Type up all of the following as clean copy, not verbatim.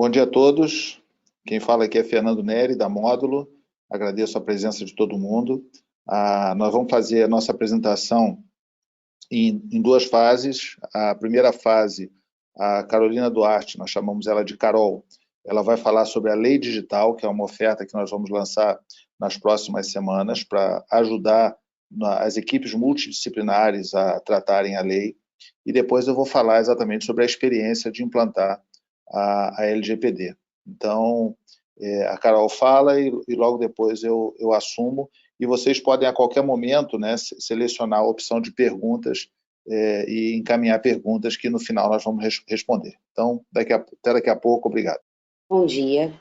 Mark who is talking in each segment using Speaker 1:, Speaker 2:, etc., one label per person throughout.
Speaker 1: Bom dia a todos. Quem fala aqui é Fernando Neri, da Módulo. Agradeço a presença de todo mundo. Nós vamos fazer a nossa apresentação em duas fases. A primeira fase, a Carolina Duarte, nós chamamos ela de Carol, ela vai falar sobre a Lei Digital, que é uma oferta que nós vamos lançar nas próximas semanas para ajudar as equipes multidisciplinares a tratarem a lei. E depois eu vou falar exatamente sobre a experiência de implantar a LGPD. Então, a Carol fala e logo depois eu assumo, e vocês podem a qualquer momento, né, selecionar a opção de perguntas e encaminhar perguntas que no final nós vamos responder. Então, até daqui a pouco, obrigado.
Speaker 2: Bom dia,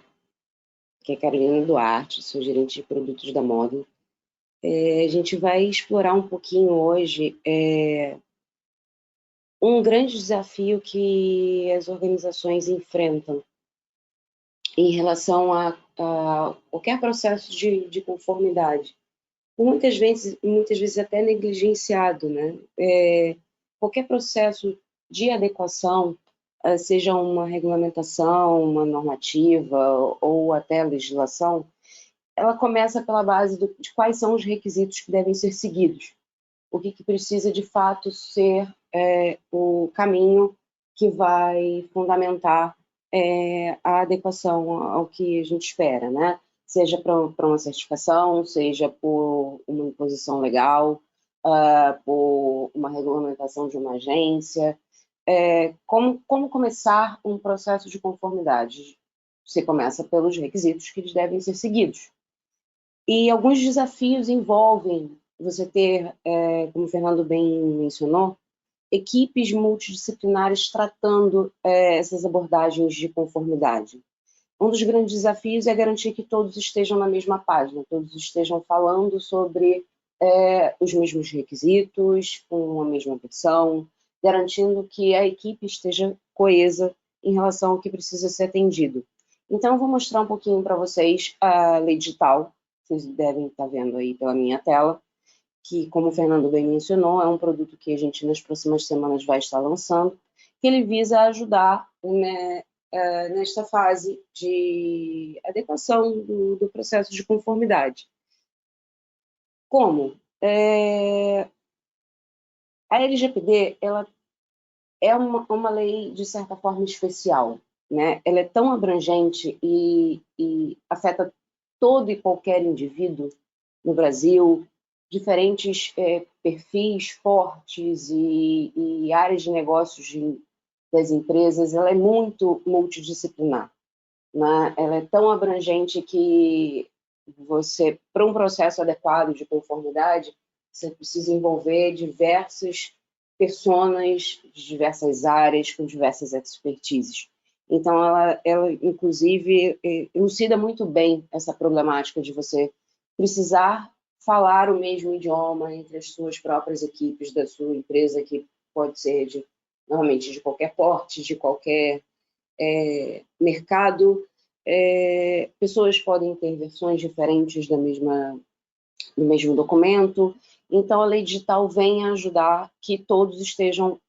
Speaker 2: aqui é Carolina Duarte, sou gerente de produtos da Módulo. A gente vai explorar um pouquinho hoje um grande desafio que as organizações enfrentam em relação a qualquer processo de conformidade, muitas vezes até negligenciado, né? Qualquer processo de adequação, seja uma regulamentação, uma normativa ou até a legislação, ela começa pela base de quais são os requisitos que devem ser seguidos, o que precisa de fato ser o caminho que vai fundamentar a adequação ao que a gente espera, né? Seja para uma certificação, seja por uma imposição legal, por uma regulamentação de uma agência. Como começar um processo de conformidade? Você começa pelos requisitos que devem ser seguidos. E alguns desafios envolvem você ter, como o Fernando bem mencionou, equipes multidisciplinares tratando essas abordagens de conformidade. Um dos grandes desafios é garantir que todos estejam na mesma página, todos estejam falando sobre os mesmos requisitos, com a mesma versão, garantindo que a equipe esteja coesa em relação ao que precisa ser atendido. Então, eu vou mostrar um pouquinho para vocês a Lei Digital, vocês devem estar vendo aí pela minha tela, que, como o Fernando bem mencionou, é um produto que a gente nas próximas semanas vai estar lançando, que ele visa ajudar, né, nesta fase de adequação do processo de conformidade. Como? A LGPD, ela é uma lei, de certa forma, especial, né? Ela é tão abrangente e afeta todo e qualquer indivíduo no Brasil, diferentes perfis fortes e áreas de negócios das empresas. Ela é muito multidisciplinar, né? Ela é tão abrangente que você, para um processo adequado de conformidade, você precisa envolver diversas personas de diversas áreas, com diversas expertises. Então, ela inclusive, elucida muito bem essa problemática de você precisar falar o mesmo idioma entre as suas próprias equipes da sua empresa, que pode ser, normalmente, de qualquer porte, de qualquer mercado. Pessoas podem ter versões diferentes do mesmo documento. Então, a Lei Digital vem ajudar que todos estejam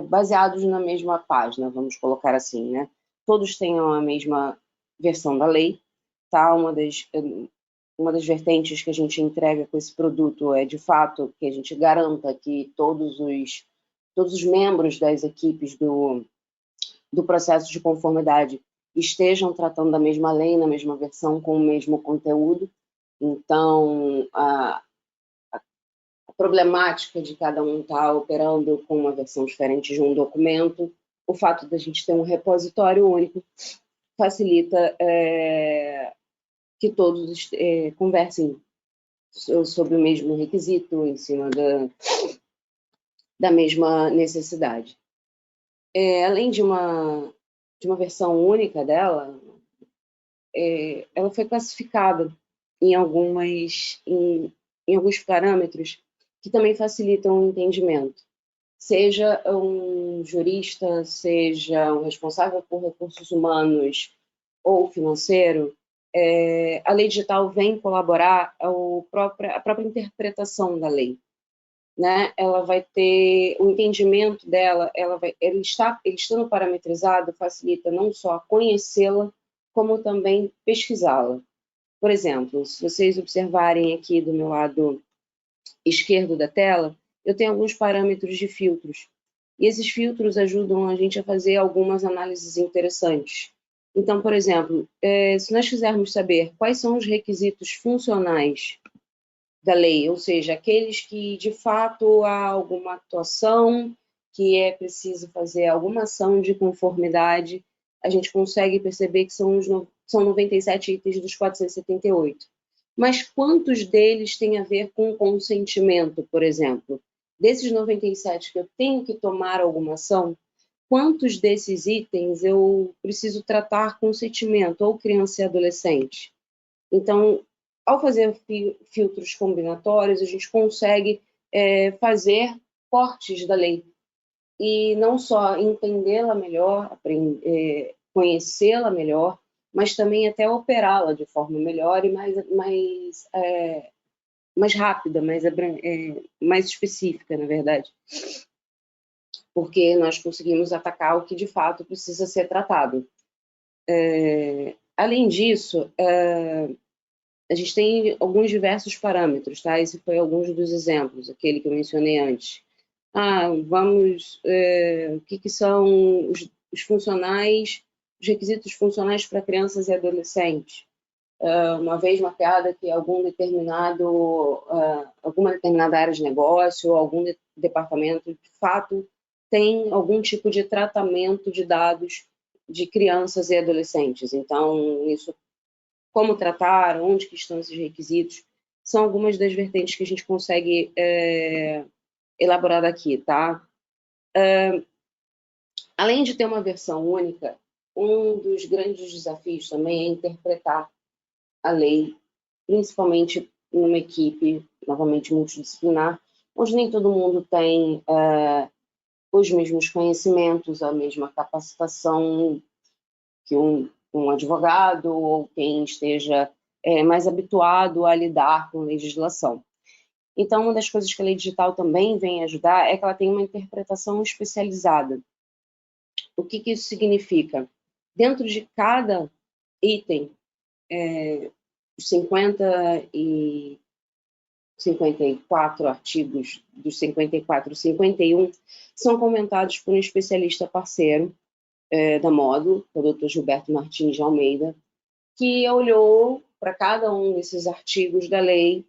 Speaker 2: baseados na mesma página, vamos colocar assim, né? Todos tenham a mesma versão da lei, tá? Uma das vertentes que a gente entrega com esse produto é, de fato, que a gente garanta que todos os membros das equipes do processo de conformidade estejam tratando da mesma lei, na mesma versão, com o mesmo conteúdo. Então, a problemática de cada um estar operando com uma versão diferente de um documento, o fato da gente ter um repositório único facilita que todos conversem sobre o mesmo requisito, em cima da mesma necessidade. Além de uma versão única dela, ela foi classificada em alguns parâmetros que também facilitam o entendimento. Seja um jurista, seja um responsável por recursos humanos ou financeiro, a Lei Digital vem colaborar a própria interpretação da lei. né? Ela vai ter o entendimento dela, ele estando parametrizado, facilita não só conhecê-la, como também pesquisá-la. Por exemplo, se vocês observarem aqui do meu lado esquerdo da tela, eu tenho alguns parâmetros de filtros. E esses filtros ajudam a gente a fazer algumas análises interessantes. Então, por exemplo, se nós quisermos saber quais são os requisitos funcionais da lei, ou seja, aqueles que de fato há alguma atuação, que é preciso fazer alguma ação de conformidade, a gente consegue perceber que são 97 itens dos 478. Mas quantos deles têm a ver com consentimento, por exemplo? Desses 97 que eu tenho que tomar alguma ação, quantos desses itens eu preciso tratar consentimento, ou criança e adolescente? Então, ao fazer filtros combinatórios, a gente consegue fazer cortes da lei. E não só entendê-la melhor, conhecê-la melhor, mas também até operá-la de forma melhor e mais rápida, mais específica, na verdade. Porque nós conseguimos atacar o que de fato precisa ser tratado. Além disso, a gente tem alguns diversos parâmetros, tá? Esse foi alguns dos exemplos, aquele que eu mencionei antes. O que são os funcionais, os requisitos funcionais para crianças e adolescentes? Uma vez mapeada que alguma determinada área de negócio, algum departamento, de fato, tem algum tipo de tratamento de dados de crianças e adolescentes. Então, isso, como tratar, onde que estão esses requisitos, são algumas das vertentes que a gente consegue elaborar daqui, tá? Além de ter uma versão única, um dos grandes desafios também é interpretar a lei, principalmente numa equipe, novamente, multidisciplinar, onde nem todo mundo tem os mesmos conhecimentos, a mesma capacitação que um advogado ou quem esteja mais habituado a lidar com legislação. Então, uma das coisas que a lei digital também vem ajudar é que ela tem uma interpretação especializada. O que isso significa? Dentro de cada item, os 54 artigos, dos 54, 51, são comentados por um especialista parceiro da Módulo, o Dr. Gilberto Martins de Almeida, que olhou para cada um desses artigos da lei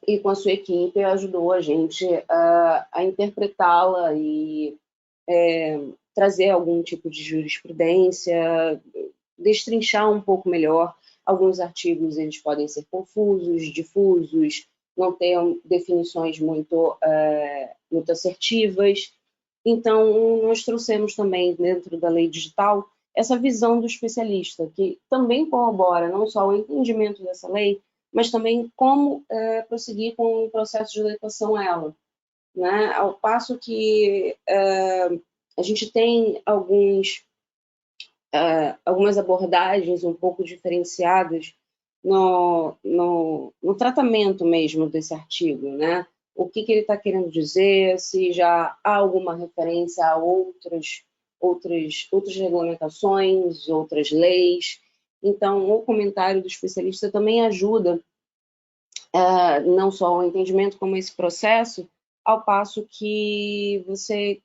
Speaker 2: e com a sua equipe ajudou a gente a interpretá-la e trazer algum tipo de jurisprudência, destrinchar um pouco melhor. Alguns artigos eles podem ser confusos, difusos, não ter definições muito assertivas. Então, nós trouxemos também, dentro da lei digital, essa visão do especialista, que também corrobora não só o entendimento dessa lei, mas também como prosseguir com o processo de adequação a ela. Né? Ao passo que a gente tem algumas abordagens um pouco diferenciadas no tratamento mesmo desse artigo, né? O que ele está querendo dizer, se já há alguma referência a outras regulamentações, outras leis. Então, o comentário do especialista também ajuda não só o entendimento como esse processo, ao passo que você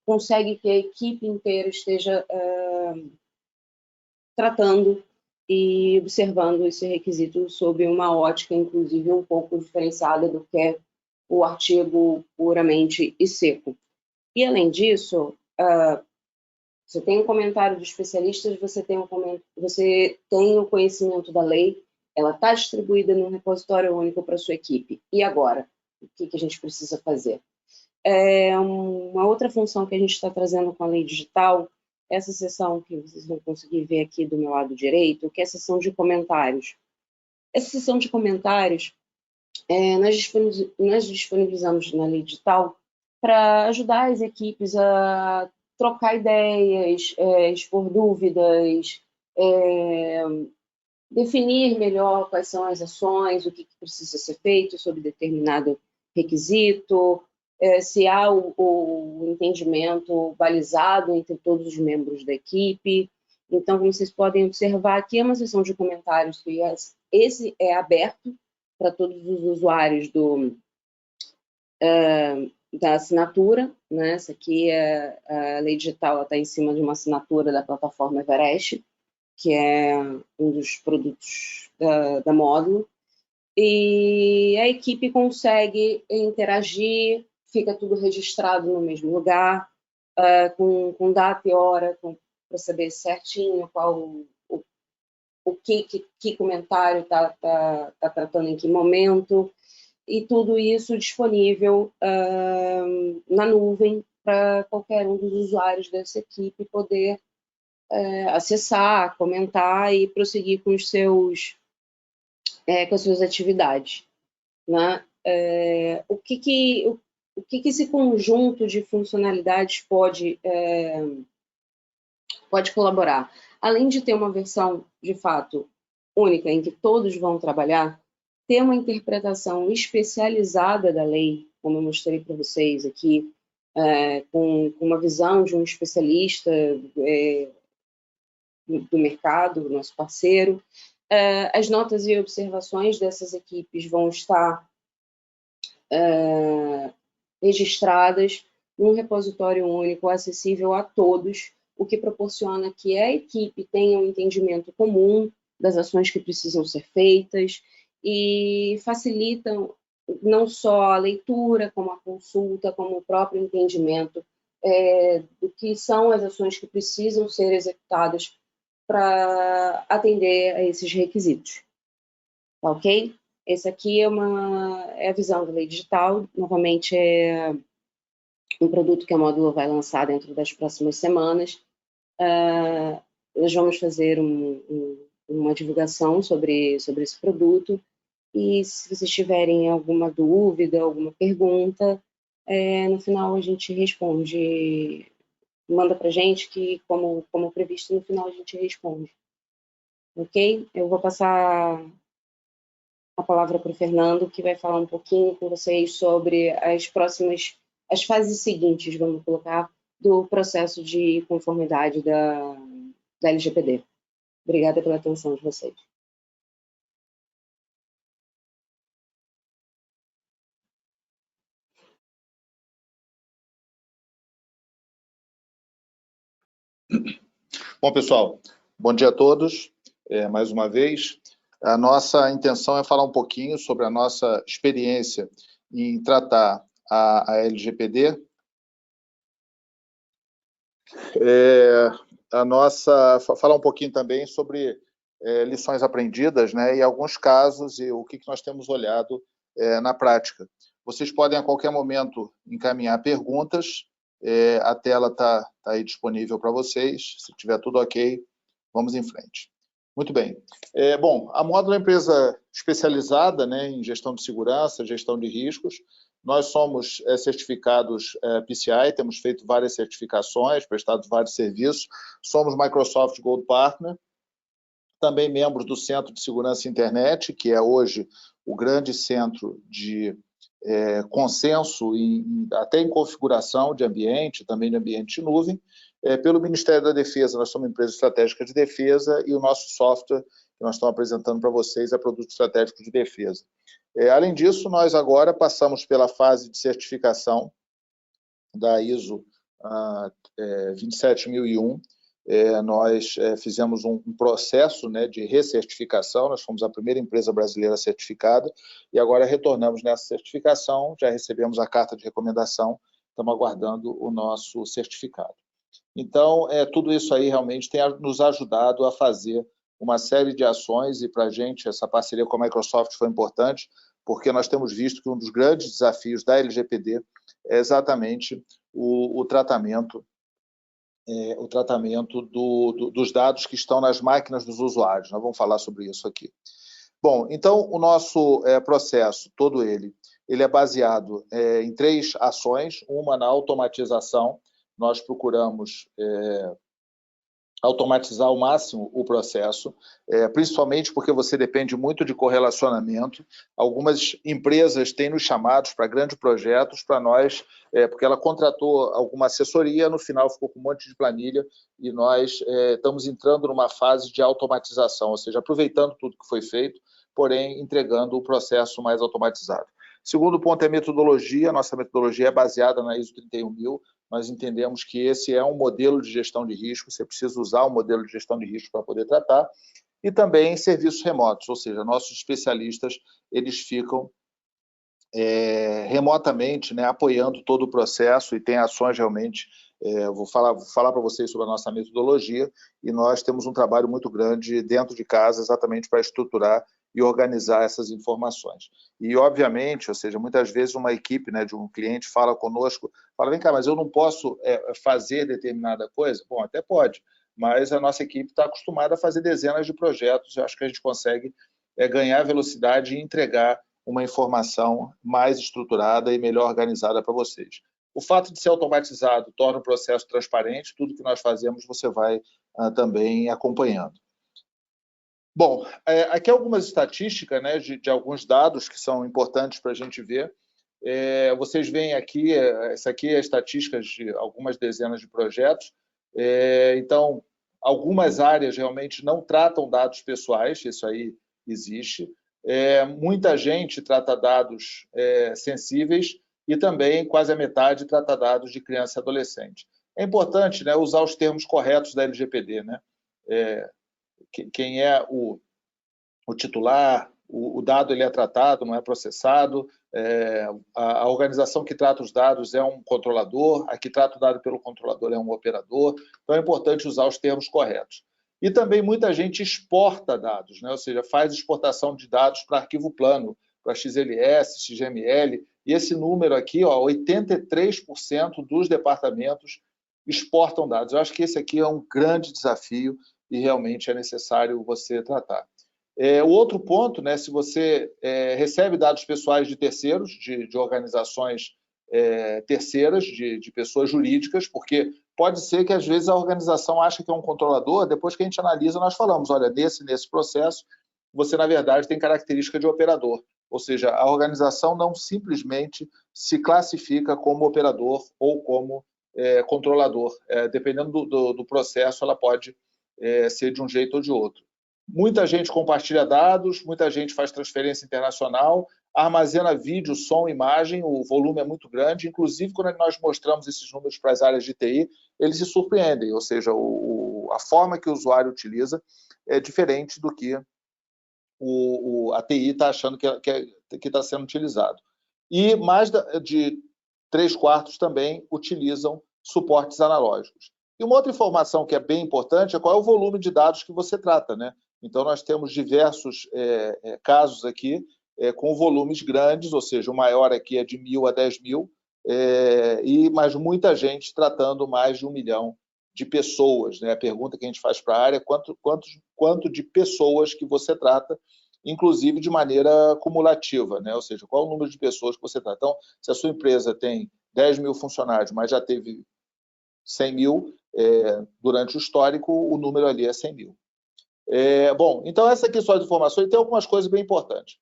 Speaker 2: consegue que a equipe inteira esteja tratando e observando esse requisito sob uma ótica, inclusive, um pouco diferenciada do que é o artigo puramente e seco. E, além disso, você tem um comentário de especialistas, você tem o conhecimento da lei, ela está distribuída num repositório único para a sua equipe. E agora? O que a gente precisa fazer? Uma outra função que a gente está trazendo com a lei digital, essa seção que vocês vão conseguir ver aqui do meu lado direito, que é a seção de comentários. Essa seção de comentários, nós disponibilizamos na lei digital para ajudar as equipes a trocar ideias, expor dúvidas, definir melhor quais são as ações, o que precisa ser feito sobre determinado requisito, se há o entendimento balizado entre todos os membros da equipe. Então, como vocês podem observar, aqui é uma sessão de comentários que esse é aberto para todos os usuários da assinatura, né? Essa aqui a lei digital está em cima de uma assinatura da plataforma Everest, que é um dos produtos da Módulo, e a equipe consegue interagir, fica tudo registrado no mesmo lugar, com data e hora, para saber certinho qual o que comentário está tratando em que momento, e tudo isso disponível na nuvem para qualquer um dos usuários dessa equipe poder acessar, comentar e prosseguir com as suas atividades, né? O que esse conjunto de funcionalidades pode colaborar? Além de ter uma versão, de fato, única, em que todos vão trabalhar, ter uma interpretação especializada da lei, como eu mostrei para vocês aqui, com uma visão de um especialista do mercado, nosso parceiro. As notas e observações dessas equipes vão estar registradas num repositório único, acessível a todos, o que proporciona que a equipe tenha um entendimento comum das ações que precisam ser feitas e facilitam não só a leitura, como a consulta, como o próprio entendimento do que são as ações que precisam ser executadas para atender a esses requisitos. Tá ok? Esse aqui é a visão da lei digital. Novamente, é um produto que a Módulo vai lançar dentro das próximas semanas. Nós vamos fazer uma divulgação sobre esse produto, e se vocês tiverem alguma dúvida, alguma pergunta, no final a gente responde, manda para a gente que, como previsto, no final a gente responde. Ok? Eu vou passar a palavra para o Fernando, que vai falar um pouquinho com vocês sobre as fases seguintes, vamos colocar, do processo de conformidade da LGPD. Obrigada pela atenção de vocês.
Speaker 1: Bom, pessoal, bom dia a todos, mais uma vez. A nossa intenção é falar um pouquinho sobre a nossa experiência em tratar a LGPD. Falar um pouquinho também sobre lições aprendidas, né, e alguns casos e o que nós temos olhado na prática. Vocês podem, a qualquer momento, encaminhar perguntas. A tela está aí disponível para vocês. Se tiver tudo ok, vamos em frente. Muito bem. Bom, a Módulo é uma empresa especializada, né, em gestão de segurança, gestão de riscos. Nós somos certificados PCI, temos feito várias certificações, prestado vários serviços. Somos Microsoft Gold Partner, também membros do Centro de Segurança Internet, que é hoje o grande centro de consenso, até em configuração de ambiente, também de ambiente de nuvem. Pelo Ministério da Defesa, nós somos uma empresa estratégica de defesa, e o nosso software que nós estamos apresentando para vocês é produto estratégico de defesa. Além disso, nós agora passamos pela fase de certificação da ISO 27001. Nós fizemos um processo, né, de recertificação. Nós fomos a primeira empresa brasileira certificada e agora retornamos nessa certificação, já recebemos a carta de recomendação, estamos aguardando o nosso certificado. Então, tudo isso aí realmente tem nos ajudado a fazer uma série de ações, e para a gente essa parceria com a Microsoft foi importante, porque nós temos visto que um dos grandes desafios da LGPD é exatamente o tratamento dos dados que estão nas máquinas dos usuários. Nós vamos falar sobre isso aqui. Bom, então o nosso processo, todo ele é baseado em 3 ações. Uma na automatização. Nós procuramos automatizar ao máximo o processo, principalmente porque você depende muito de correlacionamento. Algumas empresas têm nos chamados para grandes projetos, para nós, porque ela contratou alguma assessoria, no final ficou com um monte de planilha, e nós estamos entrando numa fase de automatização, ou seja, aproveitando tudo que foi feito, porém entregando o processo mais automatizado. Segundo ponto é metodologia. Nossa metodologia é baseada na ISO 31000. Nós entendemos que esse é um modelo de gestão de risco, você precisa usar um modelo de gestão de risco para poder tratar, e também serviços remotos, ou seja, nossos especialistas eles ficam remotamente, né, apoiando todo o processo, e tem ações realmente, vou falar para vocês sobre a nossa metodologia, e nós temos um trabalho muito grande dentro de casa, exatamente para estruturar e organizar essas informações. E, obviamente, ou seja, muitas vezes uma equipe, né, de um cliente fala conosco, fala, vem cá, mas eu não posso fazer determinada coisa? Bom, até pode, mas a nossa equipe está acostumada a fazer dezenas de projetos, eu acho que a gente consegue ganhar velocidade e entregar uma informação mais estruturada e melhor organizada para vocês. O fato de ser automatizado torna o processo transparente, tudo que nós fazemos você vai também acompanhando. Bom, aqui algumas estatísticas, né, de alguns dados que são importantes para a gente ver. Vocês veem aqui, essa aqui é estatísticas de algumas dezenas de projetos. Então, algumas áreas realmente não tratam dados pessoais, isso aí existe. Muita gente trata dados sensíveis, e também quase a metade trata dados de criança e adolescente. É importante, né, usar os termos corretos da LGPD, né? Quem é o titular, o dado ele é tratado, não é processado, a organização que trata os dados é um controlador, a que trata o dado pelo controlador é um operador, então é importante usar os termos corretos. E também muita gente exporta dados, né? Ou seja, faz exportação de dados para arquivo plano, para XLS, XML, e esse número aqui, 83% dos departamentos exportam dados. Eu acho que esse aqui é um grande desafio e realmente é necessário você tratar. O outro ponto, né, se você recebe dados pessoais de terceiros, de organizações terceiras, de pessoas jurídicas, porque pode ser que às vezes a organização acha que é um controlador, depois que a gente analisa, nós falamos, olha, nesse processo, você na verdade tem característica de operador, ou seja, a organização não simplesmente se classifica como operador ou como controlador. Dependendo do processo, ela pode ser de um jeito ou de outro. Muita gente compartilha dados, muita gente faz transferência internacional, armazena vídeo, som, imagem, o volume é muito grande, inclusive quando nós mostramos esses números para as áreas de TI, eles se surpreendem, ou seja, a forma que o usuário utiliza é diferente do que a TI está achando que está sendo utilizado. E mais de 3/4 também utilizam suportes analógicos. E uma outra informação que é bem importante é qual é o volume de dados que você trata, né? Então, nós temos diversos casos aqui com volumes grandes, ou seja, o maior aqui é de 1.000 a 10.000, mas muita gente tratando mais de 1 milhão de pessoas, né? A pergunta que a gente faz para a área é quanto de pessoas que você trata, inclusive de maneira cumulativa, né? Ou seja, qual é o número de pessoas que você trata. Então, se a sua empresa tem 10.000 funcionários, mas já teve 100.000, durante o histórico, o número ali é 100.000. Bom, então essa aqui são as informações, e tem algumas coisas bem importantes.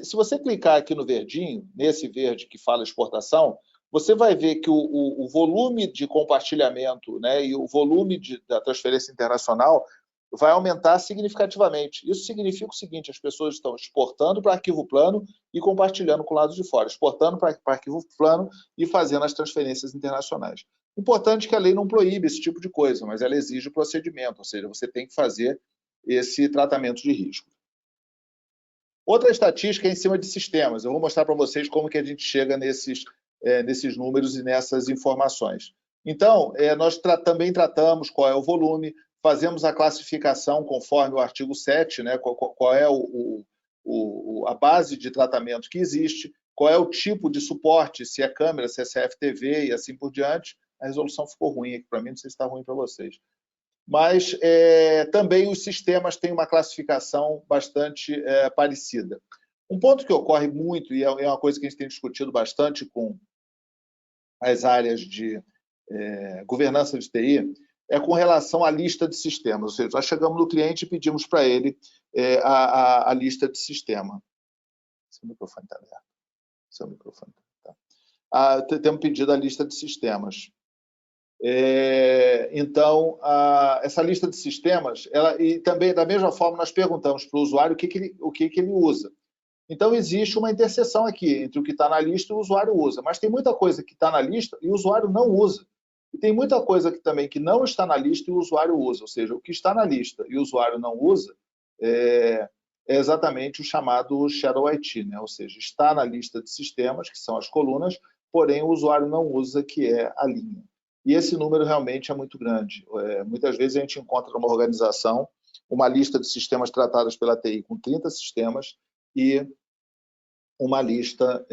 Speaker 1: Se você clicar aqui no verdinho, nesse verde que fala exportação, você vai ver que o volume de compartilhamento, né, e o volume da transferência internacional vai aumentar significativamente. Isso significa o seguinte, as pessoas estão exportando para arquivo plano e compartilhando com o lado de fora, exportando para arquivo plano e fazendo as transferências internacionais. Importante que a lei não proíbe esse tipo de coisa, mas ela exige o procedimento, ou seja, você tem que fazer esse tratamento de risco. Outra estatística é em cima de sistemas. Eu vou mostrar para vocês como que a gente chega nesses números e nessas informações. Então, nós também tratamos qual é o volume, fazemos a classificação conforme o artigo 7, né, qual é a base de tratamento que existe, qual é o tipo de suporte, se é câmera, se é CFTV e assim por diante. A resolução ficou ruim aqui para mim, não sei se está ruim para vocês. Mas também os sistemas têm uma classificação bastante parecida. Um ponto que ocorre muito, e é uma coisa que a gente tem discutido bastante com as áreas de governança de TI, é com relação à lista de sistemas, ou seja, nós chegamos no cliente e pedimos para ele a lista de sistema. Seu microfone está aberto. Seu microfone está. Temos pedido a lista de sistemas. Então, essa lista de sistemas, e também, da mesma forma, nós perguntamos para o usuário o que ele usa. Então, existe uma interseção aqui entre o que está na lista e o usuário usa. Mas tem muita coisa que está na lista e o usuário não usa. E tem muita coisa também que não está na lista e o usuário usa. Ou seja, o que está na lista e o usuário não usa é exatamente o chamado Shadow IT, né? Ou seja, está na lista de sistemas, que são as colunas, porém o usuário não usa, que é a linha. E esse número realmente é muito grande. Muitas vezes a gente encontra numa organização uma lista de sistemas tratadas pela TI com 30 sistemas e uma lista,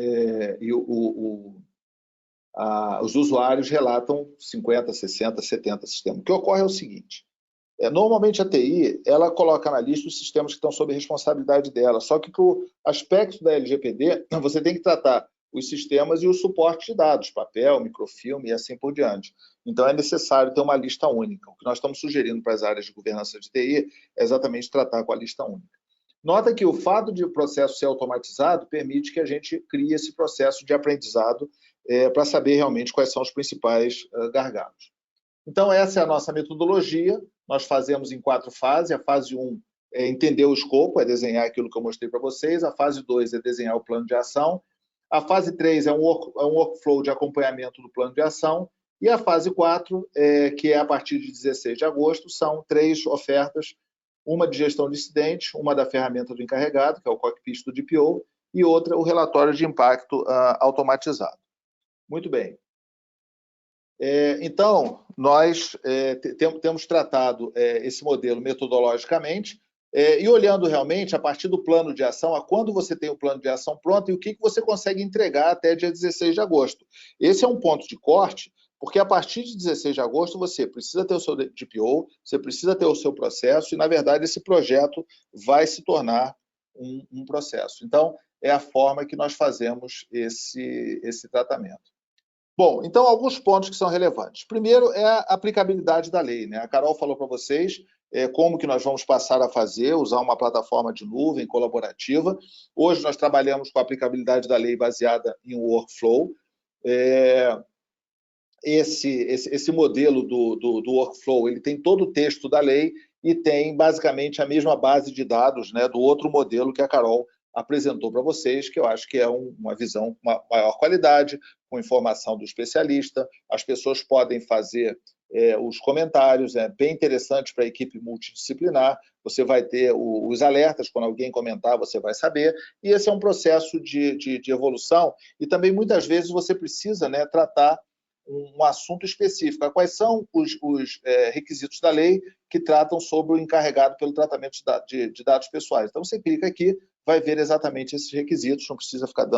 Speaker 1: os usuários relatam 50, 60, 70 sistemas. O que ocorre é o seguinte, normalmente a TI ela coloca na lista os sistemas que estão sob responsabilidade dela, só que para o aspecto da LGPD, você tem que tratar os sistemas e o suporte de dados, papel, microfilme e assim por diante. Então, é necessário ter uma lista única. O que nós estamos sugerindo para as áreas de governança de TI é exatamente tratar com a lista única. Nota que o fato de o processo ser automatizado permite que a gente crie esse processo de aprendizado para saber realmente quais são os principais gargalos. Então, essa é a nossa metodologia. Nós fazemos em 4 fases. A fase 1 é entender o escopo, é desenhar aquilo que eu mostrei para vocês. A fase 2 é desenhar o plano de ação. A fase 3 é um workflow de acompanhamento do plano de ação. E a fase 4, que é a partir de 16 de agosto, são 3 ofertas, uma de gestão de incidente, uma da ferramenta do encarregado, que é o cockpit do DPO, e outra, o relatório de impacto automatizado. Muito bem. Então, nós temos tratado esse modelo metodologicamente e olhando realmente a partir do plano de ação, a quando você tem o plano de ação pronto e o que você consegue entregar até dia 16 de agosto. Esse é um ponto de corte, porque a partir de 16 de agosto você precisa ter o seu DPO, você precisa ter o seu processo e, na verdade, esse projeto vai se tornar um processo. Então, é a forma que nós fazemos esse tratamento. Bom, então, alguns pontos que são relevantes. Primeiro é a aplicabilidade da lei, né? A Carol falou para vocês como que nós vamos passar a fazer, usar uma plataforma de nuvem colaborativa. Hoje nós trabalhamos com a aplicabilidade da lei baseada em um workflow. Esse modelo do workflow, ele tem todo o texto da lei e tem basicamente a mesma base de dados, né, do outro modelo que a Carol apresentou para vocês, que eu acho que é uma visão com uma maior qualidade, com informação do especialista. As pessoas podem fazer os comentários, é bem interessante para a equipe multidisciplinar. Você vai ter os alertas, quando alguém comentar, você vai saber. E esse é um processo de evolução. E também, muitas vezes, você precisa, né, tratar um assunto específico. Quais são os requisitos da lei que tratam sobre o encarregado pelo tratamento de dados pessoais. Então, você clica aqui, vai ver exatamente esses requisitos, não precisa ficar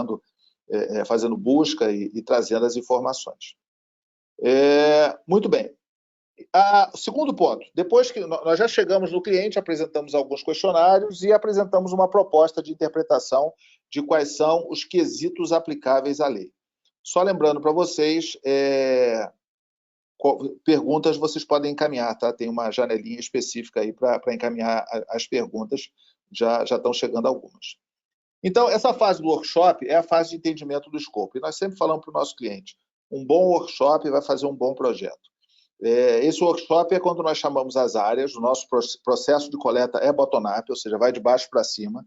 Speaker 1: fazendo busca e trazendo as informações. Muito bem. O segundo ponto, depois que nós já chegamos no cliente, apresentamos alguns questionários e apresentamos uma proposta de interpretação de quais são os quesitos aplicáveis à lei. Só lembrando para vocês, perguntas vocês podem encaminhar, tá? Tem uma janelinha específica aí para encaminhar as perguntas, já estão chegando algumas. Então, essa fase do workshop é a fase de entendimento do escopo. E nós sempre falamos para o nosso cliente, um bom workshop vai fazer um bom projeto. Esse workshop é quando nós chamamos as áreas, o nosso processo de coleta é bottom-up, ou seja, vai de baixo para cima.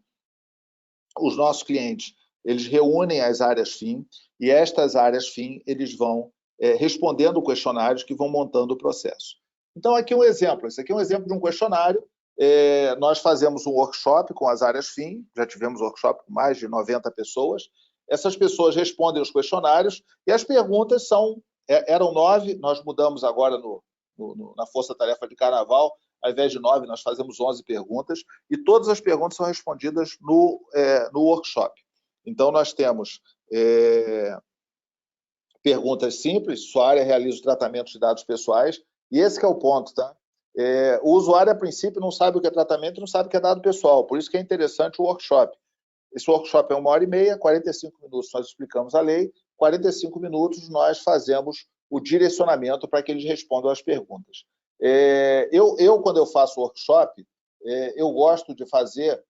Speaker 1: Os nossos clientes, eles reúnem as áreas fim, e estas áreas fim, eles vão respondendo questionários que vão montando o processo. Então, aqui um exemplo. Esse aqui é um exemplo de um questionário. Nós fazemos um workshop com as áreas fim, já tivemos workshop com mais de 90 pessoas. Essas pessoas respondem os questionários e as perguntas eram 9, nós mudamos agora na força-tarefa de carnaval, ao invés de 9, nós fazemos 11 perguntas e todas as perguntas são respondidas no workshop. Então, nós temos perguntas simples, sua área realiza o tratamento de dados pessoais, e esse que é o ponto, tá? O usuário, a princípio, não sabe o que é tratamento, não sabe o que é dado pessoal, por isso que é interessante o workshop. Esse workshop é 1h30, 45 minutos nós explicamos a lei, 45 minutos nós fazemos o direcionamento para que eles respondam às perguntas. Quando eu faço workshop, eu gosto de fazer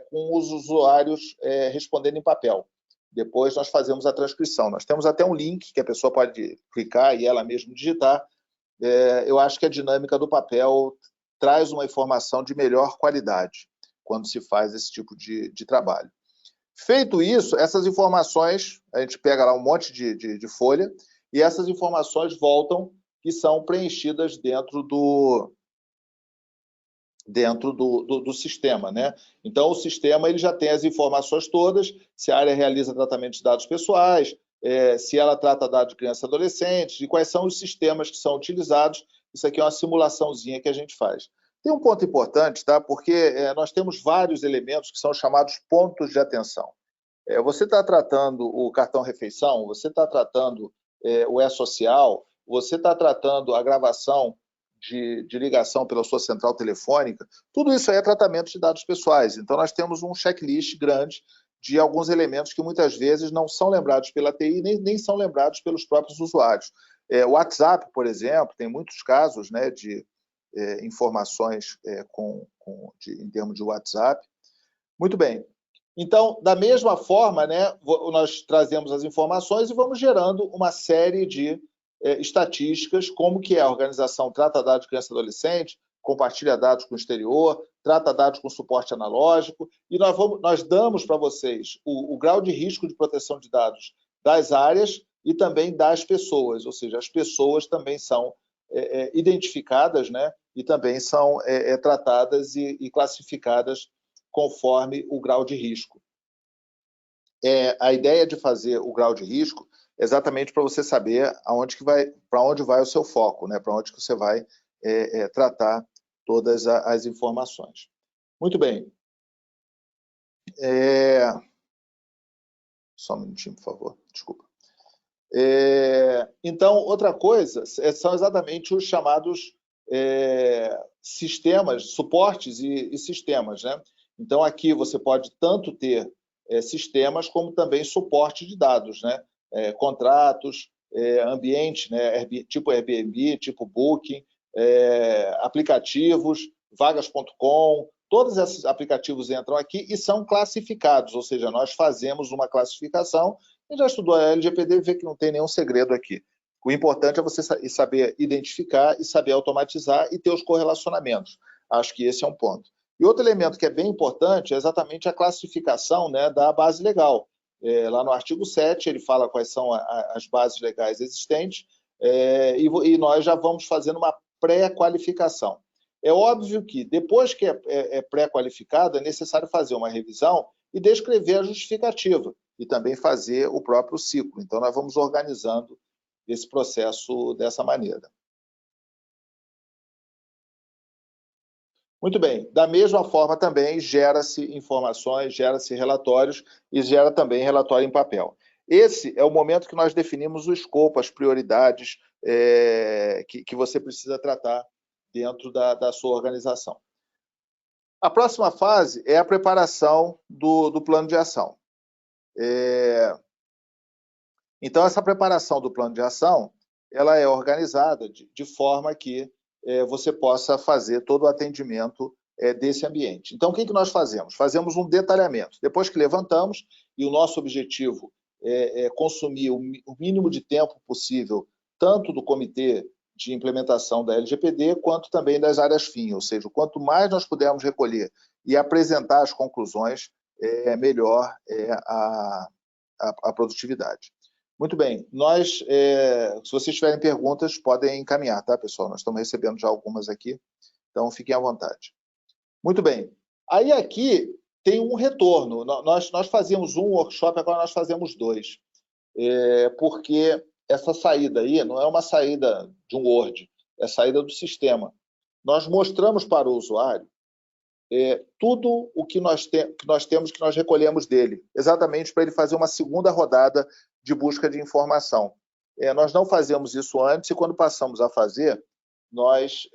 Speaker 1: com os usuários respondendo em papel. Depois nós fazemos a transcrição. Nós temos até um link que a pessoa pode clicar e ela mesma digitar. Eu acho que a dinâmica do papel traz uma informação de melhor qualidade quando se faz esse tipo de trabalho. Feito isso, essas informações, a gente pega lá um monte de folha e essas informações voltam que são preenchidas dentro do sistema, né? Então, o sistema ele já tem as informações todas, se a área realiza tratamento de dados pessoais, se ela trata dados de crianças e adolescentes, e quais são os sistemas que são utilizados. Isso aqui é uma simulaçãozinha que a gente faz. Tem um ponto importante, tá? Porque nós temos vários elementos que são chamados pontos de atenção. Você está tratando o cartão refeição, você está tratando o e-social, você está tratando a gravação de ligação pela sua central telefônica, tudo isso aí é tratamento de dados pessoais. Então, nós temos um checklist grande de alguns elementos que muitas vezes não são lembrados pela TI, nem são lembrados pelos próprios usuários. O WhatsApp, por exemplo, tem muitos casos, né, de informações em termos de WhatsApp. Muito bem. Então, da mesma forma, né, nós trazemos as informações e vamos gerando uma série de estatísticas, como que a organização trata dados de criança e adolescente, compartilha dados com o exterior, trata dados com suporte analógico, e nós damos para vocês o grau de risco de proteção de dados das áreas e também das pessoas, ou seja, as pessoas também são identificadas, né, e também são tratadas e classificadas conforme o grau de risco. A ideia de fazer o grau de risco é exatamente para você saber para onde vai o seu foco, né? Para onde que você vai tratar todas as informações. Muito bem. Só um minutinho, por favor. Desculpa. Então, outra coisa são exatamente os chamados sistemas, suportes e sistemas, né? Então, aqui você pode tanto ter sistemas como também suporte de dados, né? Contratos, ambiente, né? Tipo Airbnb, tipo Booking, aplicativos, vagas.com, todos esses aplicativos entram aqui e são classificados, ou seja, nós fazemos uma classificação. Quem já estudou a LGPD vê que não tem nenhum segredo aqui. O importante é você saber identificar e saber automatizar e ter os correlacionamentos. Acho que esse é um ponto. E outro elemento que é bem importante é exatamente a classificação, né, da base legal. Lá no artigo 7, ele fala quais são as bases legais existentes e nós já vamos fazendo uma pré-qualificação. É óbvio que, depois que é pré-qualificado, é necessário fazer uma revisão e descrever a justificativa e também fazer o próprio ciclo. Então, nós vamos organizando esse processo dessa maneira. Muito bem. Da mesma forma, também gera-se informações, gera-se relatórios e gera também relatório em papel. Esse é o momento que nós definimos o escopo, as prioridades que você precisa tratar dentro da sua organização. A próxima fase é a preparação do plano de ação. Então, essa preparação do plano de ação, ela é organizada de forma que você possa fazer todo o atendimento desse ambiente. Então, o que nós fazemos? Fazemos um detalhamento. Depois que levantamos, e o nosso objetivo é consumir o mínimo de tempo possível, tanto do comitê de implementação da LGPD, quanto também das áreas FIM, ou seja, quanto mais nós pudermos recolher e apresentar as conclusões, melhor a produtividade. Muito bem, se vocês tiverem perguntas, podem encaminhar, tá, pessoal? Nós estamos recebendo já algumas aqui, então fiquem à vontade. Muito bem, aí aqui tem um retorno. Nós fazíamos um workshop, agora nós fazemos 2, porque essa saída aí não é uma saída de um Word, é a saída do sistema. Nós mostramos para o usuário tudo o que nós temos, que nós recolhemos dele, exatamente para ele fazer uma segunda rodada de busca de informação. Nós não fazemos isso antes e quando passamos a fazer, nós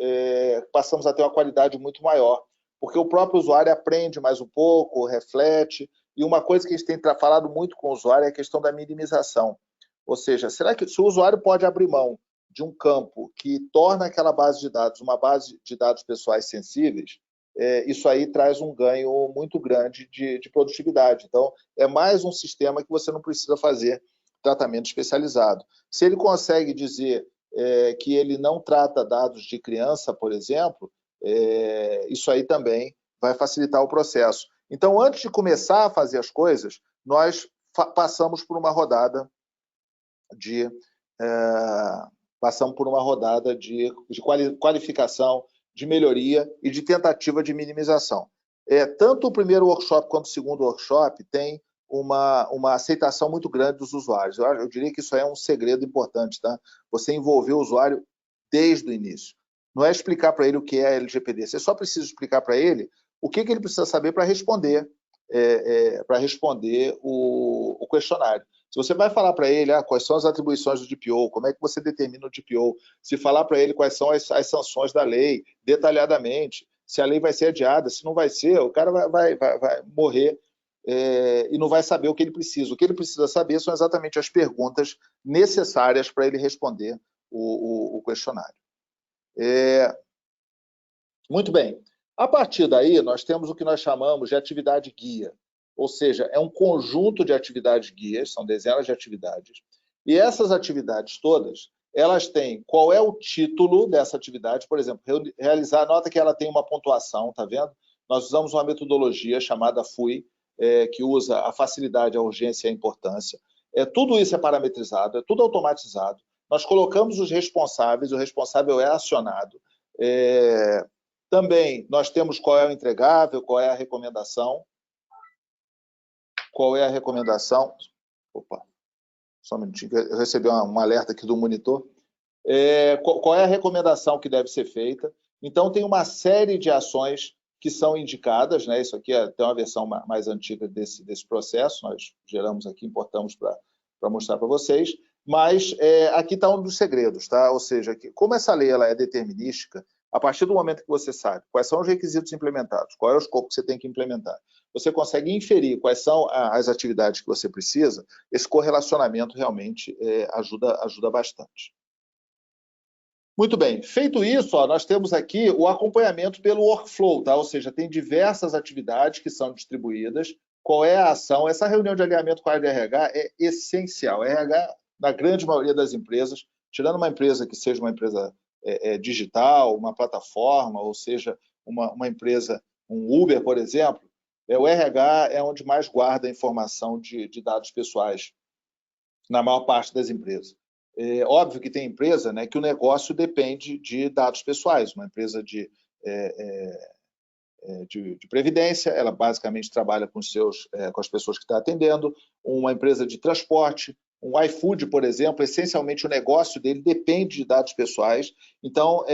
Speaker 1: passamos a ter uma qualidade muito maior, porque o próprio usuário aprende mais um pouco, reflete, e uma coisa que a gente tem falado muito com o usuário é a questão da minimização. Ou seja, será que se o usuário pode abrir mão de um campo que torna aquela base de dados uma base de dados pessoais sensíveis, isso aí traz um ganho muito grande de produtividade. Então, é mais um sistema que você não precisa fazer tratamento especializado. Se ele consegue dizer que ele não trata dados de criança, por exemplo, isso aí também vai facilitar o processo. Então, antes de começar a fazer as coisas, nós passamos por uma rodada de qualificação, de melhoria e de tentativa de minimização. Tanto o primeiro workshop quanto o segundo workshop tem uma aceitação muito grande dos usuários. Eu diria que isso é um segredo importante, tá? Você envolver o usuário desde o início. Não é explicar para ele o que é LGPD, você só precisa explicar para ele o que ele precisa saber para responder, o questionário. Se você vai falar para ele quais são as atribuições do DPO, como é que você determina o DPO, se falar para ele quais são as sanções da lei, detalhadamente, se a lei vai ser adiada, se não vai ser, o cara vai morrer e não vai saber o que ele precisa. O que ele precisa saber são exatamente as perguntas necessárias para ele responder o questionário. Muito bem. A partir daí, nós temos o que nós chamamos de atividade guia. Ou seja, é um conjunto de atividades guias, são dezenas de atividades, e essas atividades todas, elas têm qual é o título dessa atividade, por exemplo, realizar, nota que ela tem uma pontuação, tá vendo? Nós usamos uma metodologia chamada FUI, que usa a facilidade, a urgência e a importância. Tudo isso é parametrizado, é tudo automatizado. Nós colocamos os responsáveis, o responsável é acionado. Também nós temos qual é o entregável, qual é a recomendação. Qual é a recomendação? Opa, só um minutinho, eu recebi um alerta aqui do monitor. Qual é a recomendação que deve ser feita? Então, tem uma série de ações que são indicadas, né? Isso aqui é até uma versão mais antiga desse processo, nós geramos aqui, importamos para mostrar para vocês, mas aqui está um dos segredos, tá? Ou seja, como essa lei ela é determinística, a partir do momento que você sabe quais são os requisitos implementados, qual é o escopo que você tem que implementar, você consegue inferir quais são as atividades que você precisa, esse correlacionamento realmente ajuda bastante. Muito bem, feito isso, nós temos aqui o acompanhamento pelo workflow, tá? Ou seja, tem diversas atividades que são distribuídas, qual é a ação, essa reunião de alinhamento com a área de RH é essencial. A RH, na grande maioria das empresas, tirando uma empresa que seja uma empresa digital, uma plataforma, ou seja, uma empresa, um Uber, por exemplo, o RH é onde mais guarda a informação de dados pessoais, na maior parte das empresas. Óbvio que tem empresa, né, que o negócio depende de dados pessoais. Uma empresa de previdência, ela basicamente trabalha com as pessoas que está atendendo. Uma empresa de transporte, um iFood, por exemplo, essencialmente o negócio dele depende de dados pessoais. Então,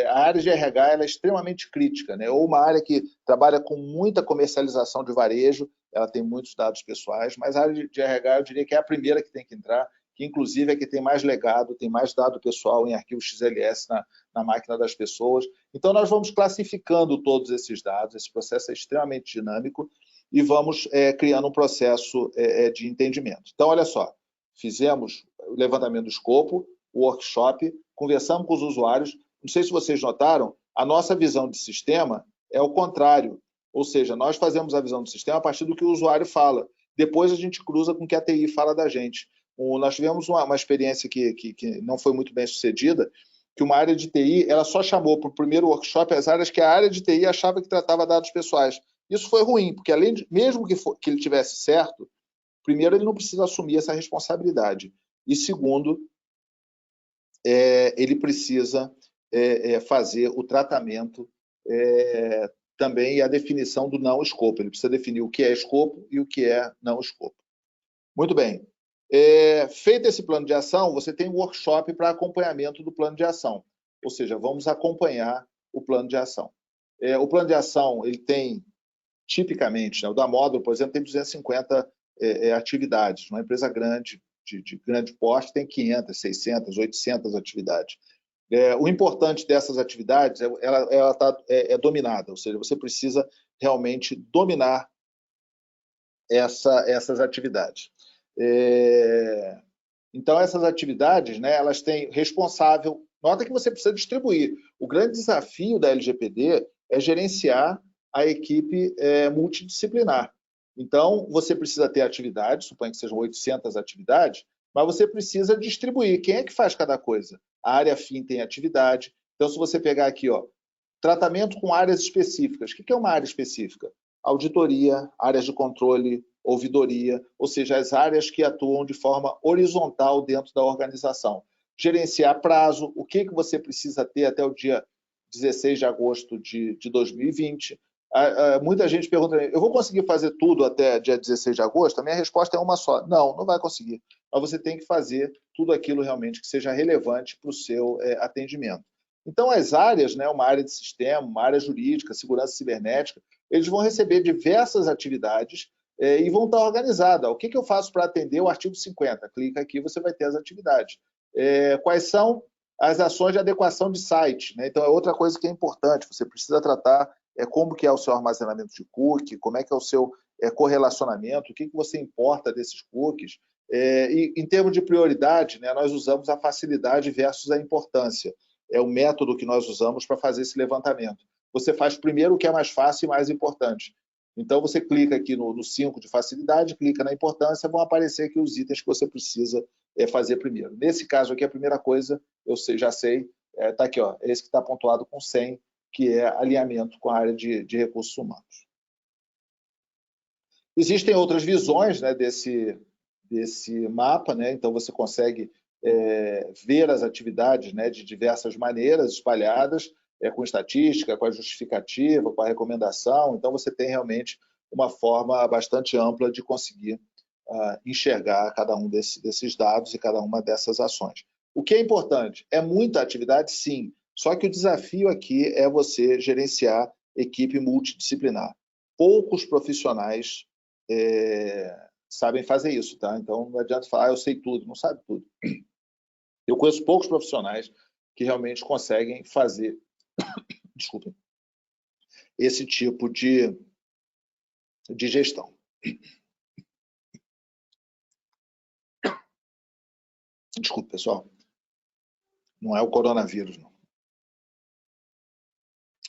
Speaker 1: a área de RH ela é extremamente crítica, né? Ou uma área que trabalha com muita comercialização de varejo, ela tem muitos dados pessoais, mas a área de RH eu diria que é a primeira que tem que entrar, que inclusive é que tem mais legado, tem mais dado pessoal em arquivo XLS na máquina das pessoas. Então, nós vamos classificando todos esses dados, esse processo é extremamente dinâmico, e vamos criando um processo de entendimento. Então, olha só, fizemos o levantamento do escopo, o workshop, conversamos com os usuários. Não sei se vocês notaram, a nossa visão de sistema é o contrário, ou seja, nós fazemos a visão do sistema a partir do que o usuário fala. Depois a gente cruza com o que a TI fala da gente. Nós tivemos uma experiência que não foi muito bem sucedida, que uma área de TI ela só chamou para o primeiro workshop as áreas que a área de TI achava que tratava dados pessoais. Isso foi ruim, porque mesmo que ele tivesse certo, primeiro, ele não precisa assumir essa responsabilidade. E segundo, ele precisa fazer o tratamento também e a definição do não escopo. Ele precisa definir o que é escopo e o que é não escopo. Muito bem. Feito esse plano de ação, você tem um workshop para acompanhamento do plano de ação. Ou seja, vamos acompanhar o plano de ação. O plano de ação, ele tem, tipicamente, né, o da Módulo, por exemplo, tem 250 atividades. Uma empresa grande, de grande porte, tem 500, 600, 800 atividades. O importante dessas atividades, ela é dominada, ou seja, você precisa realmente dominar essas atividades. Então, essas atividades, né, elas têm responsável. Nota que você precisa distribuir. O grande desafio da LGPD é gerenciar a equipe multidisciplinar. Então, você precisa ter atividades, suponho que sejam 800 atividades, mas você precisa distribuir. Quem é que faz cada coisa? A área FIM tem atividade. Então, se você pegar aqui, ó, tratamento com áreas específicas. O que é uma área específica? Auditoria, áreas de controle, ouvidoria, ou seja, as áreas que atuam de forma horizontal dentro da organização. Gerenciar prazo, o que você precisa ter até o dia 16 de agosto de 2020. Muita gente pergunta, eu vou conseguir fazer tudo até dia 16 de agosto? A minha resposta é uma só, não, não vai conseguir. Mas você tem que fazer tudo aquilo realmente que seja relevante para o seu atendimento. Então, as áreas, né, uma área de sistema, uma área jurídica, segurança cibernética, eles vão receber diversas atividades e vão estar organizadas. O que eu faço para atender o artigo 50? Clica aqui, você vai ter as atividades. Quais são as ações de adequação de site? Né? Então, é outra coisa que é importante. Você precisa tratar como que é o seu armazenamento de cookie, como é que é o seu correlacionamento, o que você importa desses cookies. E, em termos de prioridade, né, nós usamos a facilidade versus a importância. É o método que nós usamos para fazer esse levantamento. Você faz primeiro o que é mais fácil e mais importante. Então, você clica aqui no 5 de facilidade, clica na importância, vão aparecer aqui os itens que você precisa fazer primeiro. Nesse caso aqui, a primeira coisa, eu já sei, está aqui, ó, esse que está pontuado com 100, que é alinhamento com a área de recursos humanos. Existem outras visões, né, desse mapa, né? Então você consegue ver as atividades, né, de diversas maneiras espalhadas, com estatística, com a justificativa, com a recomendação. Então você tem realmente uma forma bastante ampla de conseguir enxergar cada um desses dados e cada uma dessas ações. O que é importante? É muita atividade, sim, só que o desafio aqui é você gerenciar equipe multidisciplinar. Poucos profissionais sabem fazer isso, tá? Então não adianta falar, eu sei tudo, não sabe tudo. Eu conheço poucos profissionais que realmente conseguem fazer, desculpem, esse tipo de gestão. Desculpe, pessoal. Não é o coronavírus, não.